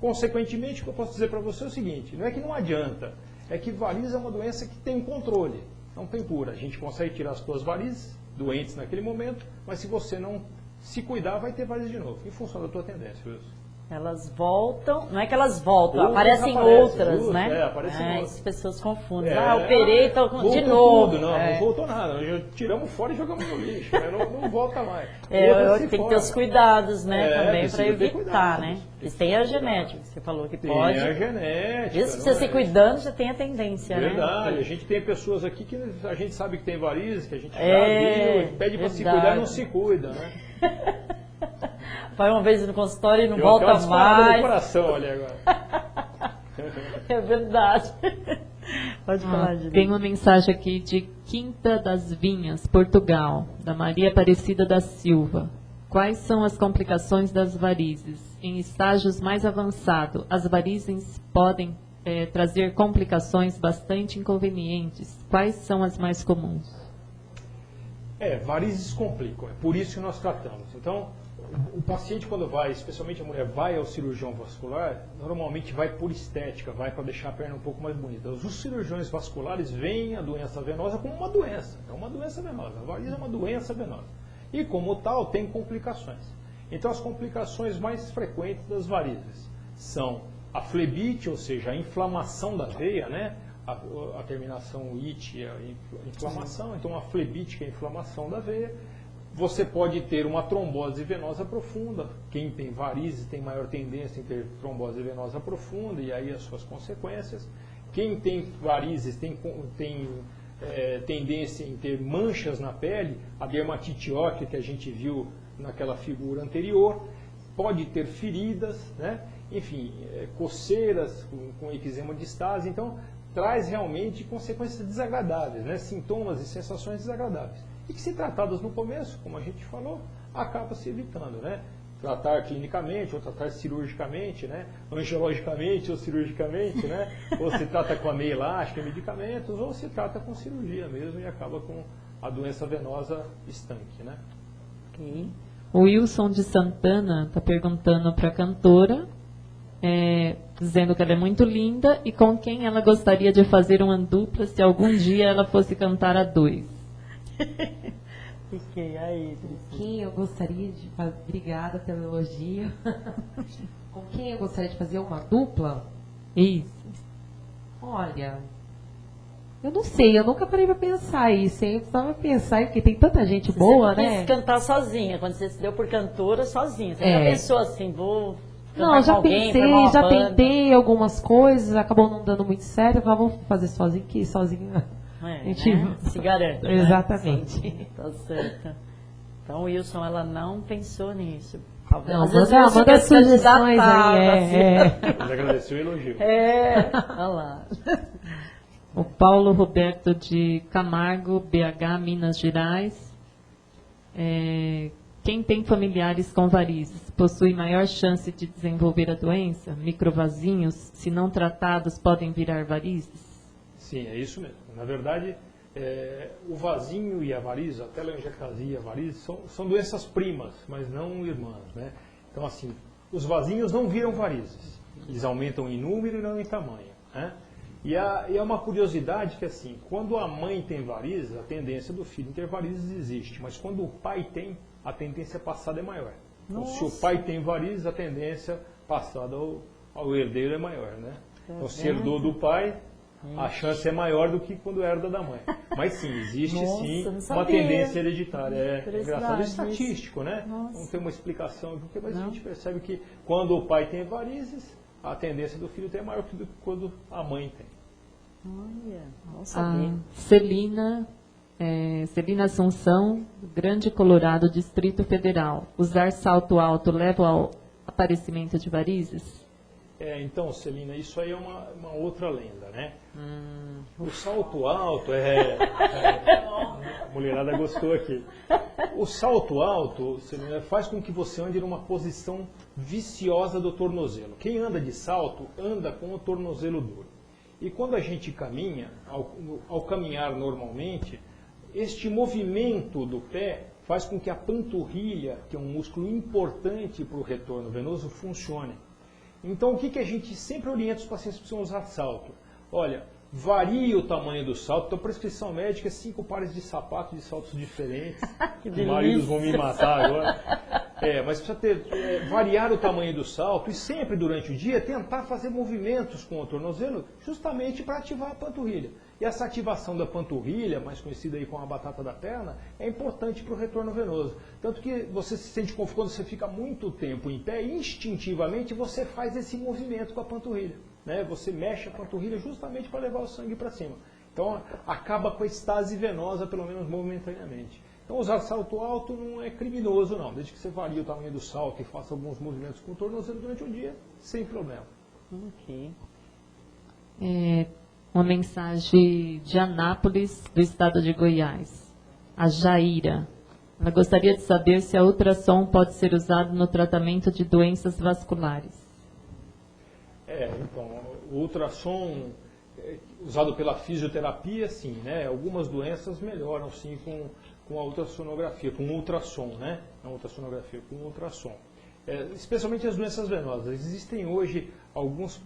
Speaker 3: Consequentemente, o que eu posso dizer para você é o seguinte, não é que não adianta, é que varizes é uma doença que tem controle, não tem cura. A gente consegue tirar as suas varizes doentes naquele momento, mas se você não se cuidar, vai ter varizes de novo, em função da tua tendência, Wilson.
Speaker 2: Elas voltam, não é que elas voltam,
Speaker 3: Outras
Speaker 2: aparecem
Speaker 3: aparecem,
Speaker 2: outras, né?
Speaker 3: Aparecem outras.
Speaker 2: As pessoas confundem.
Speaker 3: É,
Speaker 2: Operei, então de
Speaker 3: voltou
Speaker 2: novo.
Speaker 3: Tudo, não voltou nada. Tiramos fora e jogamos no lixo, né? Não volta mais.
Speaker 2: Tem que ter os cuidados, né? Também para
Speaker 3: precisa ter
Speaker 2: evitar,
Speaker 3: cuidados.
Speaker 2: né? Porque tem a genética, você falou que
Speaker 3: Tem
Speaker 2: pode.
Speaker 3: a genética.
Speaker 2: Isso, você se cuidando, já tem a tendência,
Speaker 3: Verdade.
Speaker 2: né?
Speaker 3: A gente tem pessoas aqui que a gente sabe que tem varizes, que a gente já
Speaker 2: É,
Speaker 3: viu, pede para se
Speaker 2: verdade.
Speaker 3: cuidar e não se cuida, né?
Speaker 2: Vai uma vez no consultório e não
Speaker 3: Deu
Speaker 2: volta
Speaker 3: aquela disparada no
Speaker 2: mais.
Speaker 3: coração ali agora.
Speaker 2: É verdade. Pode falar, Julie.
Speaker 6: Tem uma mensagem aqui de Quinta das Vinhas, Portugal, da Maria Aparecida da Silva. Quais são as complicações das varizes? Em estágios mais avançados, as varizes podem trazer complicações bastante inconvenientes. Quais são as mais comuns?
Speaker 3: Varizes complicam, é por isso que nós tratamos. Então, o paciente quando vai, especialmente a mulher, vai ao cirurgião vascular, normalmente vai por estética, vai para deixar a perna um pouco mais bonita. Os cirurgiões vasculares veem a doença venosa como uma doença, é uma doença venosa. A varize é uma doença venosa. E como tal, tem complicações. Então, as complicações mais frequentes das varizes são a flebite, ou seja, a inflamação da veia, né? A terminação it é a inflamação, então a flebite, que é a inflamação da veia. Você pode ter uma trombose venosa profunda. Quem tem varizes tem maior tendência em ter trombose venosa profunda, e aí as suas consequências. Quem tem varizes tem tendência em ter manchas na pele, a dermatite ótica que a gente viu naquela figura anterior. Pode ter feridas, né? Enfim, coceiras com eczema de estase. Então, traz realmente consequências desagradáveis, né? Sintomas e sensações desagradáveis. E que, se tratadas no começo, como a gente falou, acaba se evitando, né? Tratar clinicamente ou tratar cirurgicamente, né? Angiologicamente ou cirurgicamente, né? Ou se trata com a meia elástica, medicamentos, ou se trata com cirurgia mesmo e acaba com a doença venosa estanque, né?
Speaker 2: Ok.
Speaker 6: O Wilson de Santana está perguntando para a cantora, dizendo que ela é muito linda e com quem ela gostaria de fazer uma dupla se algum dia ela fosse cantar a dois.
Speaker 2: Fiquei aí,
Speaker 4: Quem eu gostaria de fazer... Obrigada pelo elogio. Com quem eu gostaria de fazer uma dupla?
Speaker 6: Isso.
Speaker 4: Olha, eu não sei, eu nunca parei pra pensar isso, hein? Eu precisava pensar, porque tem tanta gente boa,
Speaker 2: você
Speaker 4: né?
Speaker 2: quis cantar sozinha, quando você se deu por cantora sozinha. Você já pensou assim, vou cantar
Speaker 4: Não,
Speaker 2: com
Speaker 4: já
Speaker 2: alguém,
Speaker 4: pensei,
Speaker 2: formar uma
Speaker 4: já
Speaker 2: banda?
Speaker 4: tentei algumas coisas, acabou não dando muito certo. Eu falei, vamos fazer sozinho, que sozinho
Speaker 2: É,
Speaker 4: a gente...
Speaker 2: né? Se garante. né?
Speaker 4: Exatamente.
Speaker 2: Tá certo. Então, Wilson, ela não pensou nisso.
Speaker 4: Não,
Speaker 2: Às vezes
Speaker 4: manda
Speaker 2: você quer se
Speaker 4: sugestões
Speaker 2: candidatar,
Speaker 4: aí,
Speaker 3: Mas agradeceu o elogio.
Speaker 2: Olha lá.
Speaker 6: O Paulo Roberto de Camargo, BH, Minas Gerais. Quem tem familiares com varizes possui maior chance de desenvolver a doença? Microvasinhos, se não tratados, podem virar varizes?
Speaker 3: Sim, é isso mesmo. Na verdade, o vasinho e a varize, a telangiectasia e a varize, são doenças primas, mas não irmãs, né? Então, assim, os vasinhos não viram varizes. Eles aumentam em número e não em tamanho, né? E é uma curiosidade que, assim, quando a mãe tem varizes, a tendência do filho em ter varizes existe, mas quando o pai tem, a tendência passada é maior. Então, se o pai tem varizes, a tendência passada ao herdeiro é maior, né? Então, se herdou do pai, a chance é maior do que quando herda da mãe. Mas sim, existe
Speaker 2: Nossa,
Speaker 3: sim
Speaker 2: não
Speaker 3: uma
Speaker 2: sabia.
Speaker 3: tendência hereditária. É engraçado, é
Speaker 2: Curiosidade,
Speaker 3: estatístico, né?
Speaker 2: Nossa.
Speaker 3: Não tem uma explicação, mas a
Speaker 2: Não.
Speaker 3: gente percebe que quando o pai tem varizes, a tendência do filho ter é maior do que quando a mãe tem.
Speaker 2: Olha, não
Speaker 6: A
Speaker 2: sabia.
Speaker 6: Celina Assunção, Grande Colorado, Distrito Federal. Usar salto alto leva ao aparecimento de varizes?
Speaker 3: Então, Celina, isso aí é uma outra lenda, né? O salto alto a mulherada gostou aqui. O salto alto, Celina, faz com que você ande numa posição viciosa do tornozelo. Quem anda de salto, anda com o tornozelo duro. E quando a gente caminha, ao caminhar normalmente, este movimento do pé faz com que a panturrilha, que é um músculo importante para o retorno venoso, funcione. Então, o que a gente sempre orienta os pacientes para usar salto? Olha, varie o tamanho do salto. Então, a prescrição médica é 5 pares de sapatos de saltos diferentes.
Speaker 2: Que
Speaker 3: Os
Speaker 2: delícia.
Speaker 3: maridos vão me matar agora. Mas precisa variar o tamanho do salto e sempre durante o dia tentar fazer movimentos com o tornozelo justamente para ativar a panturrilha. E essa ativação da panturrilha, mais conhecida aí como a batata da perna, é importante para o retorno venoso. Tanto que você se sente confuso quando você fica muito tempo em pé, instintivamente você faz esse movimento com a panturrilha, né? Você mexe a panturrilha justamente para levar o sangue para cima. Então acaba com a estase venosa, pelo menos momentaneamente. Então usar salto alto não é criminoso não, desde que você varie o tamanho do salto e faça alguns movimentos com o tornozelo durante o dia, sem problema.
Speaker 2: Ok.
Speaker 6: Uma mensagem de Anápolis, do estado de Goiás. A Jaira. Ela gostaria de saber se a ultrassom pode ser usado no tratamento de doenças vasculares.
Speaker 3: Então, o ultrassom usado pela fisioterapia, sim, né? Algumas doenças melhoram, sim, com a ultrassonografia, com ultrassom, né? Não ultrassonografia, com ultrassom. Especialmente as doenças venosas. Existem hoje alguns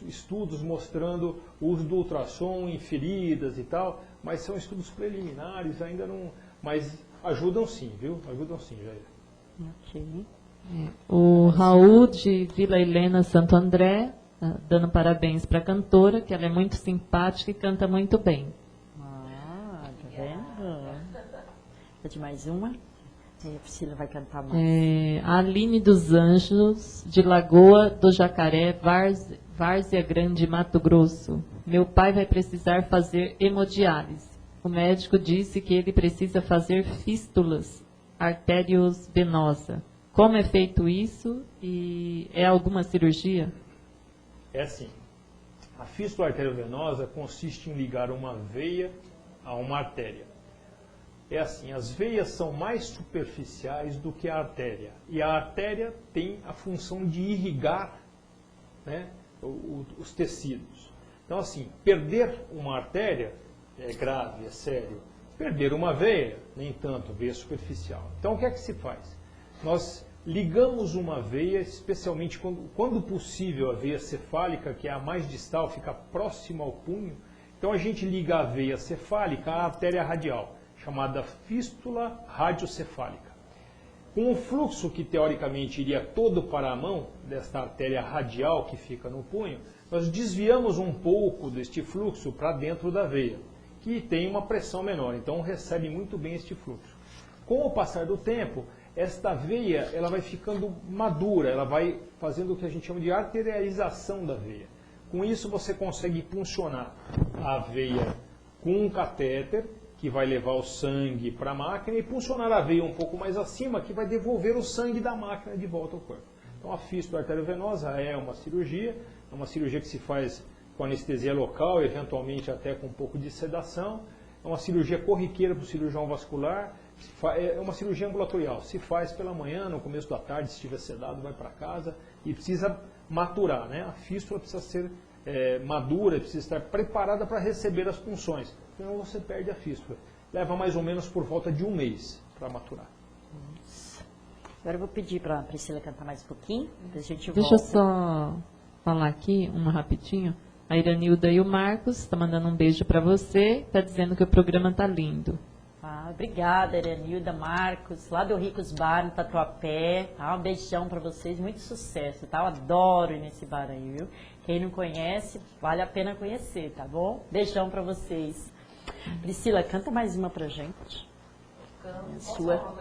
Speaker 3: estudos mostrando o uso do ultrassom em feridas e tal, mas são estudos preliminares, ainda não... Mas ajudam sim, viu? Ajudam sim, Jair.
Speaker 2: Ok.
Speaker 6: O Raul de Vila Helena, Santo André, dando parabéns para a cantora, que ela é muito simpática e canta muito bem.
Speaker 2: Tá vendo? Pede mais uma? A Priscila vai cantar mais.
Speaker 6: A Aline dos Anjos, de Lagoa do Jacaré, Várzea Grande, Mato Grosso. Meu pai vai precisar fazer hemodiálise. O médico disse que ele precisa fazer fístulas arteriovenosa. Como é feito isso e é alguma cirurgia?
Speaker 3: É assim, a fístula arteriovenosa consiste em ligar uma veia a uma artéria. É assim, as veias são mais superficiais do que a artéria. E a artéria tem a função de irrigar, né, os tecidos. Então, assim, perder uma artéria é grave, é sério. Perder uma veia, nem tanto, veia superficial. Então, o que é que se faz? Nós ligamos uma veia, especialmente quando possível, a veia cefálica, que é a mais distal, fica próxima ao punho. Então, a gente liga a veia cefálica à artéria radial, chamada fístula radiocefálica. Com o fluxo que teoricamente iria todo para a mão, desta artéria radial que fica no punho, nós desviamos um pouco deste fluxo para dentro da veia, que tem uma pressão menor, então recebe muito bem este fluxo. Com o passar do tempo, esta veia ela vai ficando madura, ela vai fazendo o que a gente chama de arterialização da veia. Com isso você consegue puncionar a veia com um catéter, que vai levar o sangue para a máquina, e puncionar a veia um pouco mais acima, que vai devolver o sangue da máquina de volta ao corpo. Então a fístula arteriovenosa é uma cirurgia que se faz com anestesia local, eventualmente até com um pouco de sedação. É uma cirurgia corriqueira para o cirurgião vascular, é uma cirurgia ambulatorial. Se faz pela manhã, no começo da tarde, se estiver sedado, vai para casa e precisa maturar, né? A fístula precisa ser madura, precisa estar preparada para receber as punções. Senão você perde a fístula. Leva mais ou menos por volta de 1 mês para maturar.
Speaker 2: Agora eu vou pedir para a Priscila cantar mais um pouquinho, depois a gente volta.
Speaker 6: Deixa eu só falar aqui, uma rapidinho. A Iranilda e o Marcos estão mandando um beijo para você, está dizendo que o programa está lindo.
Speaker 2: Obrigada, Iranilda, Marcos, lá do Ricos Bar, no Tatuapé. Um beijão para vocês, muito sucesso, tá? Eu adoro ir nesse bar aí, viu? Quem não conhece, vale a pena conhecer, tá bom? Beijão para vocês. Priscila, canta mais uma pra gente. Sua.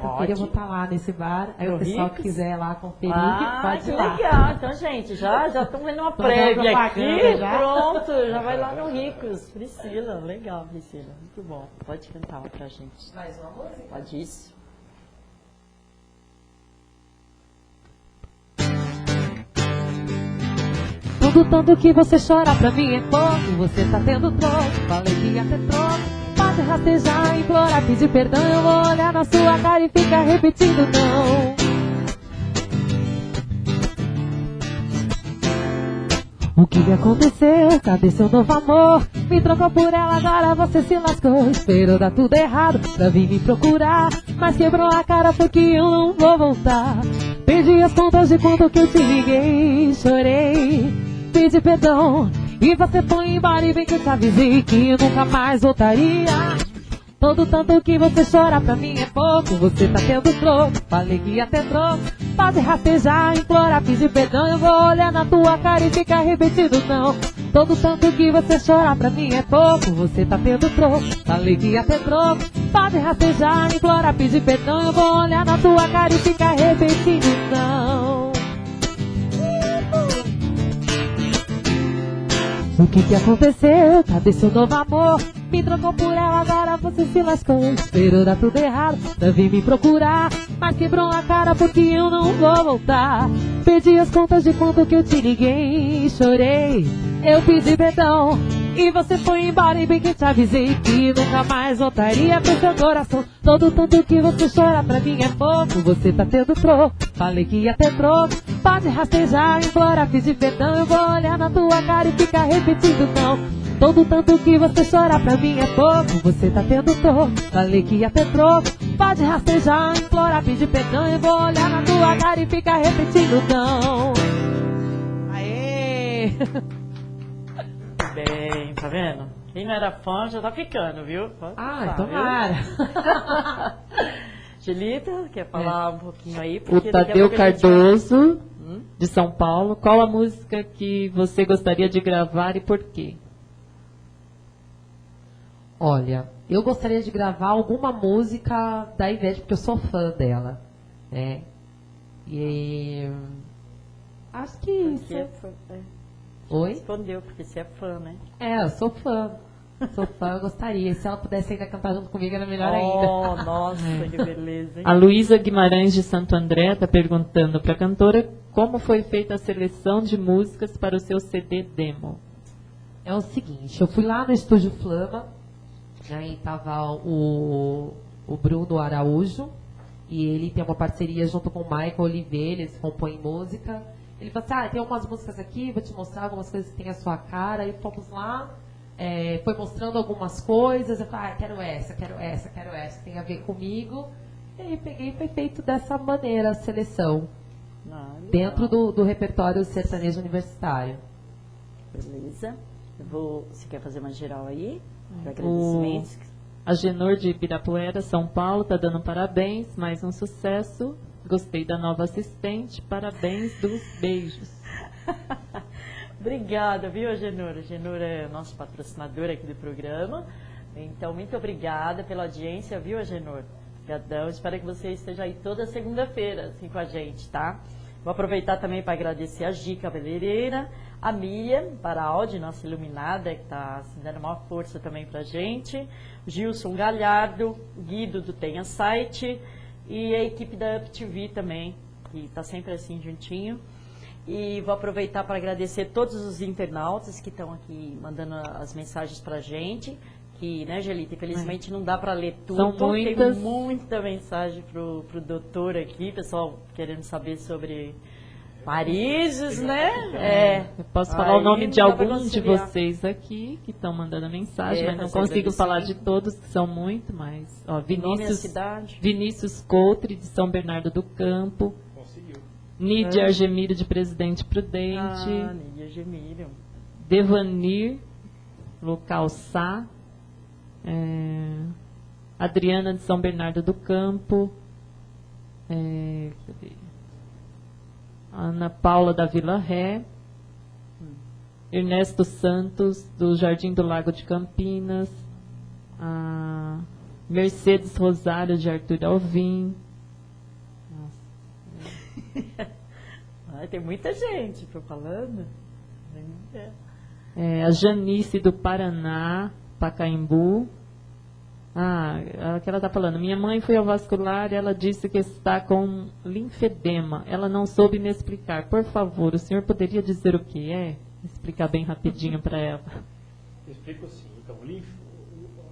Speaker 4: Eu queria voltar lá nesse bar, aí o pessoal que quiser lá conferir, pode ir lá.
Speaker 2: Legal. Então, gente, já estão vendo uma prévia aqui. Já. Pronto, já vai lá no Ricos. Priscila, legal, Priscila. Muito bom. Pode cantar uma pra gente.
Speaker 4: Mais uma música?
Speaker 2: Pode isso.
Speaker 5: Tudo tanto que você chora pra mim é pouco. Você tá tendo troco, falei que ia ter troco. Pode rastejar, implorar, pedir perdão. Eu vou olhar na sua cara e ficar repetindo não. O que aconteceu? Cadê seu novo amor? Me trocou por ela, agora você se lascou. Esperou dar tudo errado pra vir me procurar, mas quebrou a cara porque eu não vou voltar. Perdi as contas de quanto que eu te liguei. Chorei, pedi perdão, e você foi embora e bem que eu te avisei que eu nunca mais voltaria. Todo tanto que você chora pra mim é pouco. Você tá tendo troco, falei que ia ter troco. Pode rastejar, implorar, pedir perdão. Eu vou olhar na tua cara e ficar repetindo não. Todo tanto que você chora pra mim é pouco. Você tá tendo troco, falei que ia ter troco. Pode rastejar, implorar, pedir perdão. Eu vou olhar na tua cara e ficar repetindo não. O que aconteceu? Cadê seu novo amor?
Speaker 4: Me trocou por ela, agora você se lascou. Esperou dar tudo errado pra vir me procurar, mas quebrou a cara porque eu não vou voltar. Perdi as contas de quanto que eu te liguei, chorei, eu pedi perdão e você foi embora. E bem que te avisei que nunca mais voltaria pro seu coração. Todo tanto que você chora pra mim é pouco, você tá tendo troco. Falei que ia ter troco, pode rastejar, implorar, pedir perdão. Eu vou olhar na tua cara e ficar repetindo não. Todo tanto que você chora pra mim é pouco, você tá tendo troco. Falei que ia ter troco, pode rastejar, implorar, pedir perdão. Eu vou olhar na tua cara e ficar repetindo não. Aê!
Speaker 2: Bem, tá vendo? Quem não era fã já tá ficando, viu?
Speaker 4: Ah, tomara.
Speaker 2: Gelita, quer falar um pouquinho aí?
Speaker 6: O
Speaker 2: Porque daqui a
Speaker 6: Tadeu
Speaker 2: pouco a gente
Speaker 6: Cardoso, de São Paulo. Qual a música que você gostaria de gravar e por quê?
Speaker 4: Olha, eu gostaria de gravar alguma música da Ivete, porque eu sou fã dela, né? E acho que isso.
Speaker 2: Porque é fã,
Speaker 4: Oi?
Speaker 2: Respondeu, porque você é fã, né?
Speaker 4: É, eu sou fã. Sou fã, eu gostaria. Se ela pudesse ainda cantar junto comigo, era melhor ainda.
Speaker 2: Oh, nossa, que beleza, hein?
Speaker 6: A Luísa Guimarães de Santo André está perguntando para a cantora como foi feita a seleção de músicas para o seu CD demo.
Speaker 4: É o seguinte, eu fui lá no Estúdio Flama, né, e tava o Bruno Araújo, e ele tem uma parceria junto com o Michael Oliveira, eles compõem música. Ele falou assim, tem algumas músicas aqui, vou te mostrar algumas coisas que tem a sua cara. E fomos lá, foi mostrando algumas coisas, eu falei, quero essa, que tem a ver comigo. E aí peguei e foi feito dessa maneira a seleção, dentro do repertório sertanejo universitário.
Speaker 2: Beleza. Você quer fazer uma geral aí? De agradecimentos?
Speaker 6: A Genor de Ibirapuera, São Paulo, está dando parabéns, mais um sucesso. Gostei da nova assistente, parabéns dos beijos.
Speaker 2: Obrigada, viu, Genor? A Genor é nosso patrocinador aqui do programa. Então, muito obrigada pela audiência, viu, Genor? Obrigadão. Espero que você esteja aí toda segunda-feira, assim, com a gente, tá? Vou aproveitar também para agradecer a Gi Cabeleireira, a Miriam Baraldi, nossa iluminada, que está assim, dando maior força também para a gente, Gilson Galhardo, Guido do Tenha Site e a equipe da Up TV também, que está sempre assim juntinho. E vou aproveitar para agradecer todos os internautas que estão aqui mandando as mensagens para a gente, que, né, Gelita, infelizmente não dá para ler tudo.
Speaker 6: São muitas.
Speaker 2: Tem muita mensagem pro doutor aqui, pessoal querendo saber sobre Paris, né?
Speaker 6: Eu posso falar o nome de
Speaker 2: não dá pra
Speaker 6: alguns de
Speaker 2: conciliar.
Speaker 6: vocês aqui que estão mandando mensagem, mas não
Speaker 2: fazer
Speaker 6: consigo falar de
Speaker 2: agradecimento.
Speaker 6: todos, que são muito, mas ó,
Speaker 2: Nome e a cidade.
Speaker 6: Vinícius Coutre, de São Bernardo do Campo,
Speaker 3: Conseguiu.
Speaker 6: Nídia Argemiro, de Presidente Prudente,
Speaker 2: Nídia Gemílio.
Speaker 6: Devanir, local Sá, Adriana, de São Bernardo do Campo, cadê? Ana Paula, da Vila Ré, Ernesto Santos, do Jardim do Lago de Campinas, a Mercedes Rosário, de Arthur Alvim.
Speaker 2: Tem muita gente, tô falando.
Speaker 6: A Janice, do Paraná, Pacaembu. Que ela está falando. Minha mãe foi ao vascular e ela disse que está com linfedema. Ela não soube me explicar. Por favor, o senhor poderia dizer o que é? Explicar bem rapidinho para ela.
Speaker 3: Explico sim. Então,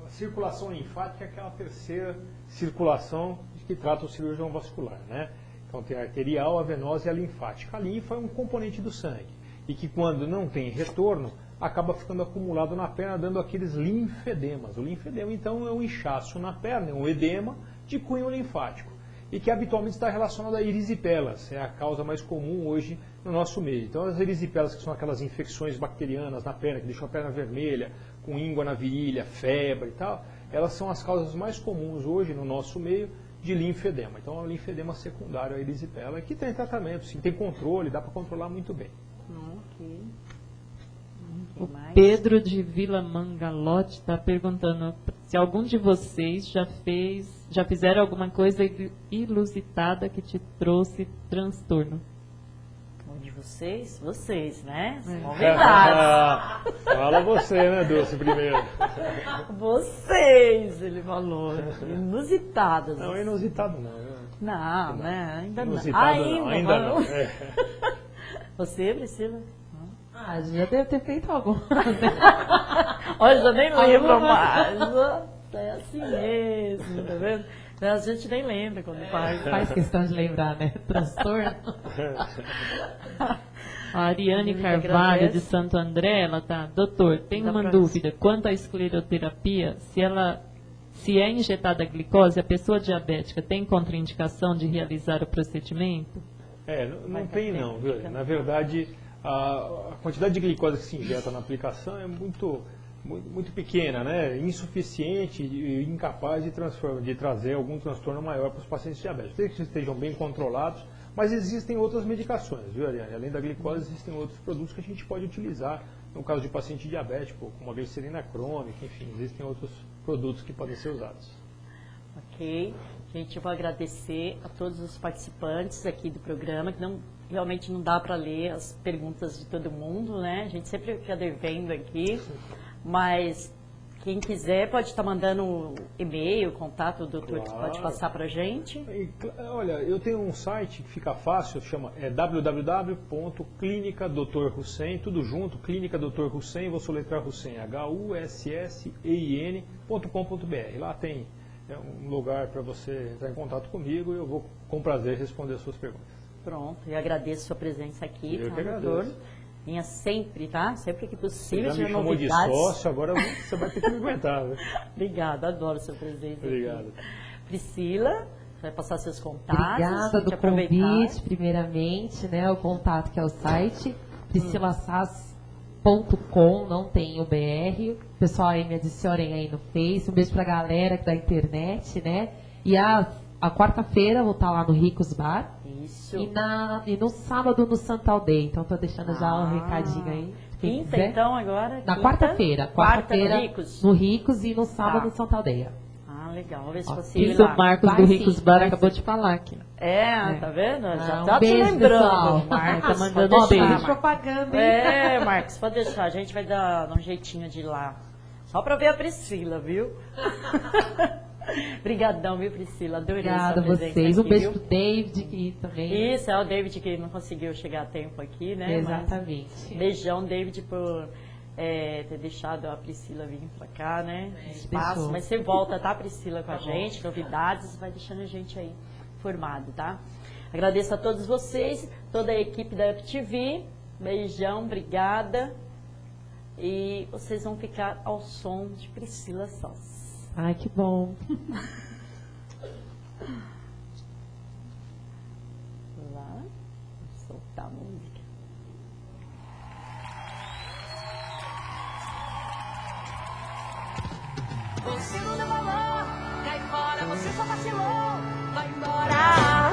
Speaker 3: a circulação linfática é aquela terceira circulação de que trata o cirurgião vascular, né? Então tem a arterial, a venosa e a linfática. A linfa é um componente do sangue e que quando não tem retorno, acaba ficando acumulado na perna, dando aqueles linfedemas. O linfedema, então, é um inchaço na perna, é um edema de cunho linfático e que habitualmente está relacionado a erisipelas, é a causa mais comum hoje no nosso meio. Então, as erisipelas, que são aquelas infecções bacterianas na perna, que deixam a perna vermelha, com íngua na virilha, febre e tal, elas são as causas mais comuns hoje no nosso meio de linfedema. Então, é o linfedema secundário, a erisipela, que tem tratamento, sim, tem controle, dá para controlar muito bem.
Speaker 2: Ok.
Speaker 6: O Pedro de Vila Mangalote está perguntando se algum de vocês já fizeram alguma coisa inusitada que te trouxe transtorno.
Speaker 2: de vocês, né? Os convidados.
Speaker 3: Fala você, né, Dulce, primeiro.
Speaker 2: Vocês, ele falou. Inusitadas.
Speaker 3: Não, inusitado não.
Speaker 2: Não, né? Ainda não.
Speaker 3: Ainda não. É.
Speaker 2: Você, Priscila?
Speaker 4: Já deve ter feito alguma.
Speaker 2: Olha, eu nem lembro mais. É assim mesmo, tá vendo? A gente nem lembra quando faz.
Speaker 4: Faz questão de lembrar, né? Transtorno.
Speaker 6: A Ariane
Speaker 2: Muito
Speaker 6: Carvalho,
Speaker 2: agradece.
Speaker 6: de Santo André, ela tá: doutor, tenho uma dúvida. Quanto à escleroterapia, se é injetada a glicose, a pessoa diabética tem contraindicação de realizar o procedimento?
Speaker 3: Não tem não, viu? Na verdade, a quantidade de glicose que se injeta na aplicação é muito pequena, né? Insuficiente e incapaz de trazer algum transtorno maior para os pacientes diabéticos. Desde que estejam bem controlados, mas existem outras medicações, viu, Ariane? Além da glicose, existem outros produtos que a gente pode utilizar no caso de paciente diabético, como a glicerina crônica, enfim, existem outros produtos que podem ser usados.
Speaker 2: Ok. Gente, eu vou agradecer a todos os participantes aqui do programa, que realmente não dá para ler as perguntas de todo mundo, né? A gente sempre fica devendo aqui. Mas quem quiser pode estar mandando e-mail, contato, o doutor pode passar para a gente.
Speaker 3: Olha, eu tenho um site que fica fácil, chama www.clinicadrhussen, tudo junto, Clínica Dr. Hussen, vou soletrar Hussen, HUSSEIN.com.br. Lá tem um lugar para você entrar em contato comigo e eu vou com prazer responder as suas perguntas.
Speaker 2: Pronto, eu agradeço a sua presença aqui,
Speaker 3: eu
Speaker 2: tá,
Speaker 3: que
Speaker 2: doutor?
Speaker 3: agradeço.
Speaker 2: Vinha sempre, tá? Sempre que possível.
Speaker 3: Você já me chamou de sócio, agora você vai ter que me aguentar, né?
Speaker 2: Obrigada, adoro a sua presença.
Speaker 3: Obrigado.
Speaker 2: Aqui. Priscila, vai passar seus contatos.
Speaker 4: Obrigada do convite, primeiramente, né? O contato que é o site, priscilasass.com, não tem o BR. Pessoal, aí me adicionem aí no Face. Um beijo pra galera da internet, né? E a quarta-feira eu vou estar lá no Ricos Bar.
Speaker 2: Isso.
Speaker 4: E no sábado no Santa Aldeia. Então tô deixando já um recadinho aí.
Speaker 2: Quinta, então, agora?
Speaker 4: Na quarta-feira. Quarta-feira
Speaker 2: no
Speaker 4: Ricos e no sábado no Santa Aldeia.
Speaker 2: Legal, vamos ver se você
Speaker 6: Isso o Marcos do Ricos Bar acabou de falar aqui.
Speaker 2: Tá vendo? Já tá
Speaker 4: te
Speaker 2: lembrando. Marcos,
Speaker 6: tá mandando um beijo.
Speaker 4: Propaganda, hein?
Speaker 2: Marcos, pode deixar. A gente vai dar um jeitinho de ir lá. Só pra ver a Priscila, viu? Obrigadão, viu, Priscila? Adorei
Speaker 4: Obrigada a vocês. Um beijo pro David aqui também.
Speaker 2: Isso, é o David que não conseguiu chegar a tempo aqui, né?
Speaker 4: Exatamente.
Speaker 2: Mas, beijão, David, por ter deixado a Priscila vir pra cá, né? Espaço.
Speaker 4: Deixou.
Speaker 2: Mas você volta, tá, Priscila, com a gente, novidades, vai deixando a gente aí formado, tá? Agradeço a todos vocês, toda a equipe da UpTV. Beijão, obrigada. E vocês vão ficar ao som de Priscila Sass.
Speaker 4: Ai, que bom.
Speaker 2: Lá, vou soltar a música.
Speaker 5: Você não deu valor, cai fora, você só vacilou. Vai embora,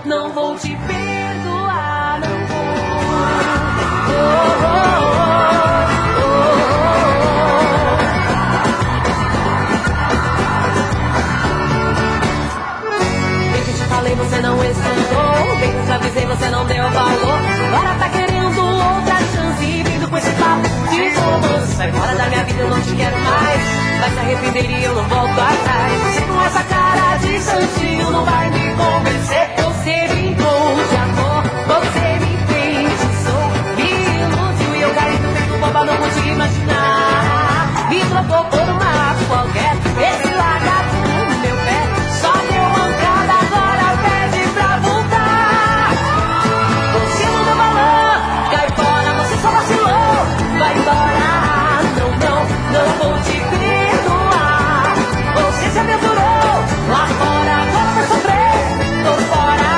Speaker 5: não vou te perdoar, não vou. Você não escutou, bem que eu te avisei, você não deu valor. Agora tá querendo outra chance, vindo com esse papo de romance. Vai fora da minha vida, eu não te quero mais. Vai se arrepender e eu não volto atrás. Você com essa cara de santinho não vai me convencer. Você brincou de amor, você me feitiçou, me iludiu e eu caí no feito boba, não consegui imaginar. Me trocou por uma qualquer, esse lagarto no meu pé só deu mancada, agora pede pra voltar. Você não deu valor, cai fora, você só vacilou. Vai embora, não vou te perdoar. Você se aventurou lá fora, agora vai sofrer. Tô fora,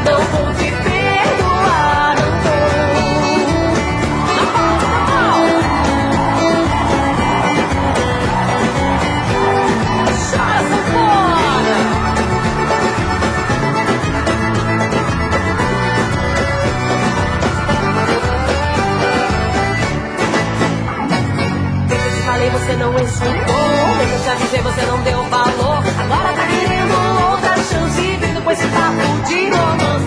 Speaker 5: não vou te perdoar, não vou. Chora, sanfona! Falei, você não escutou. Bem que eu te avisei, você não deu valor. Agora tá querendo outra chance, vindo com esse papo de romance.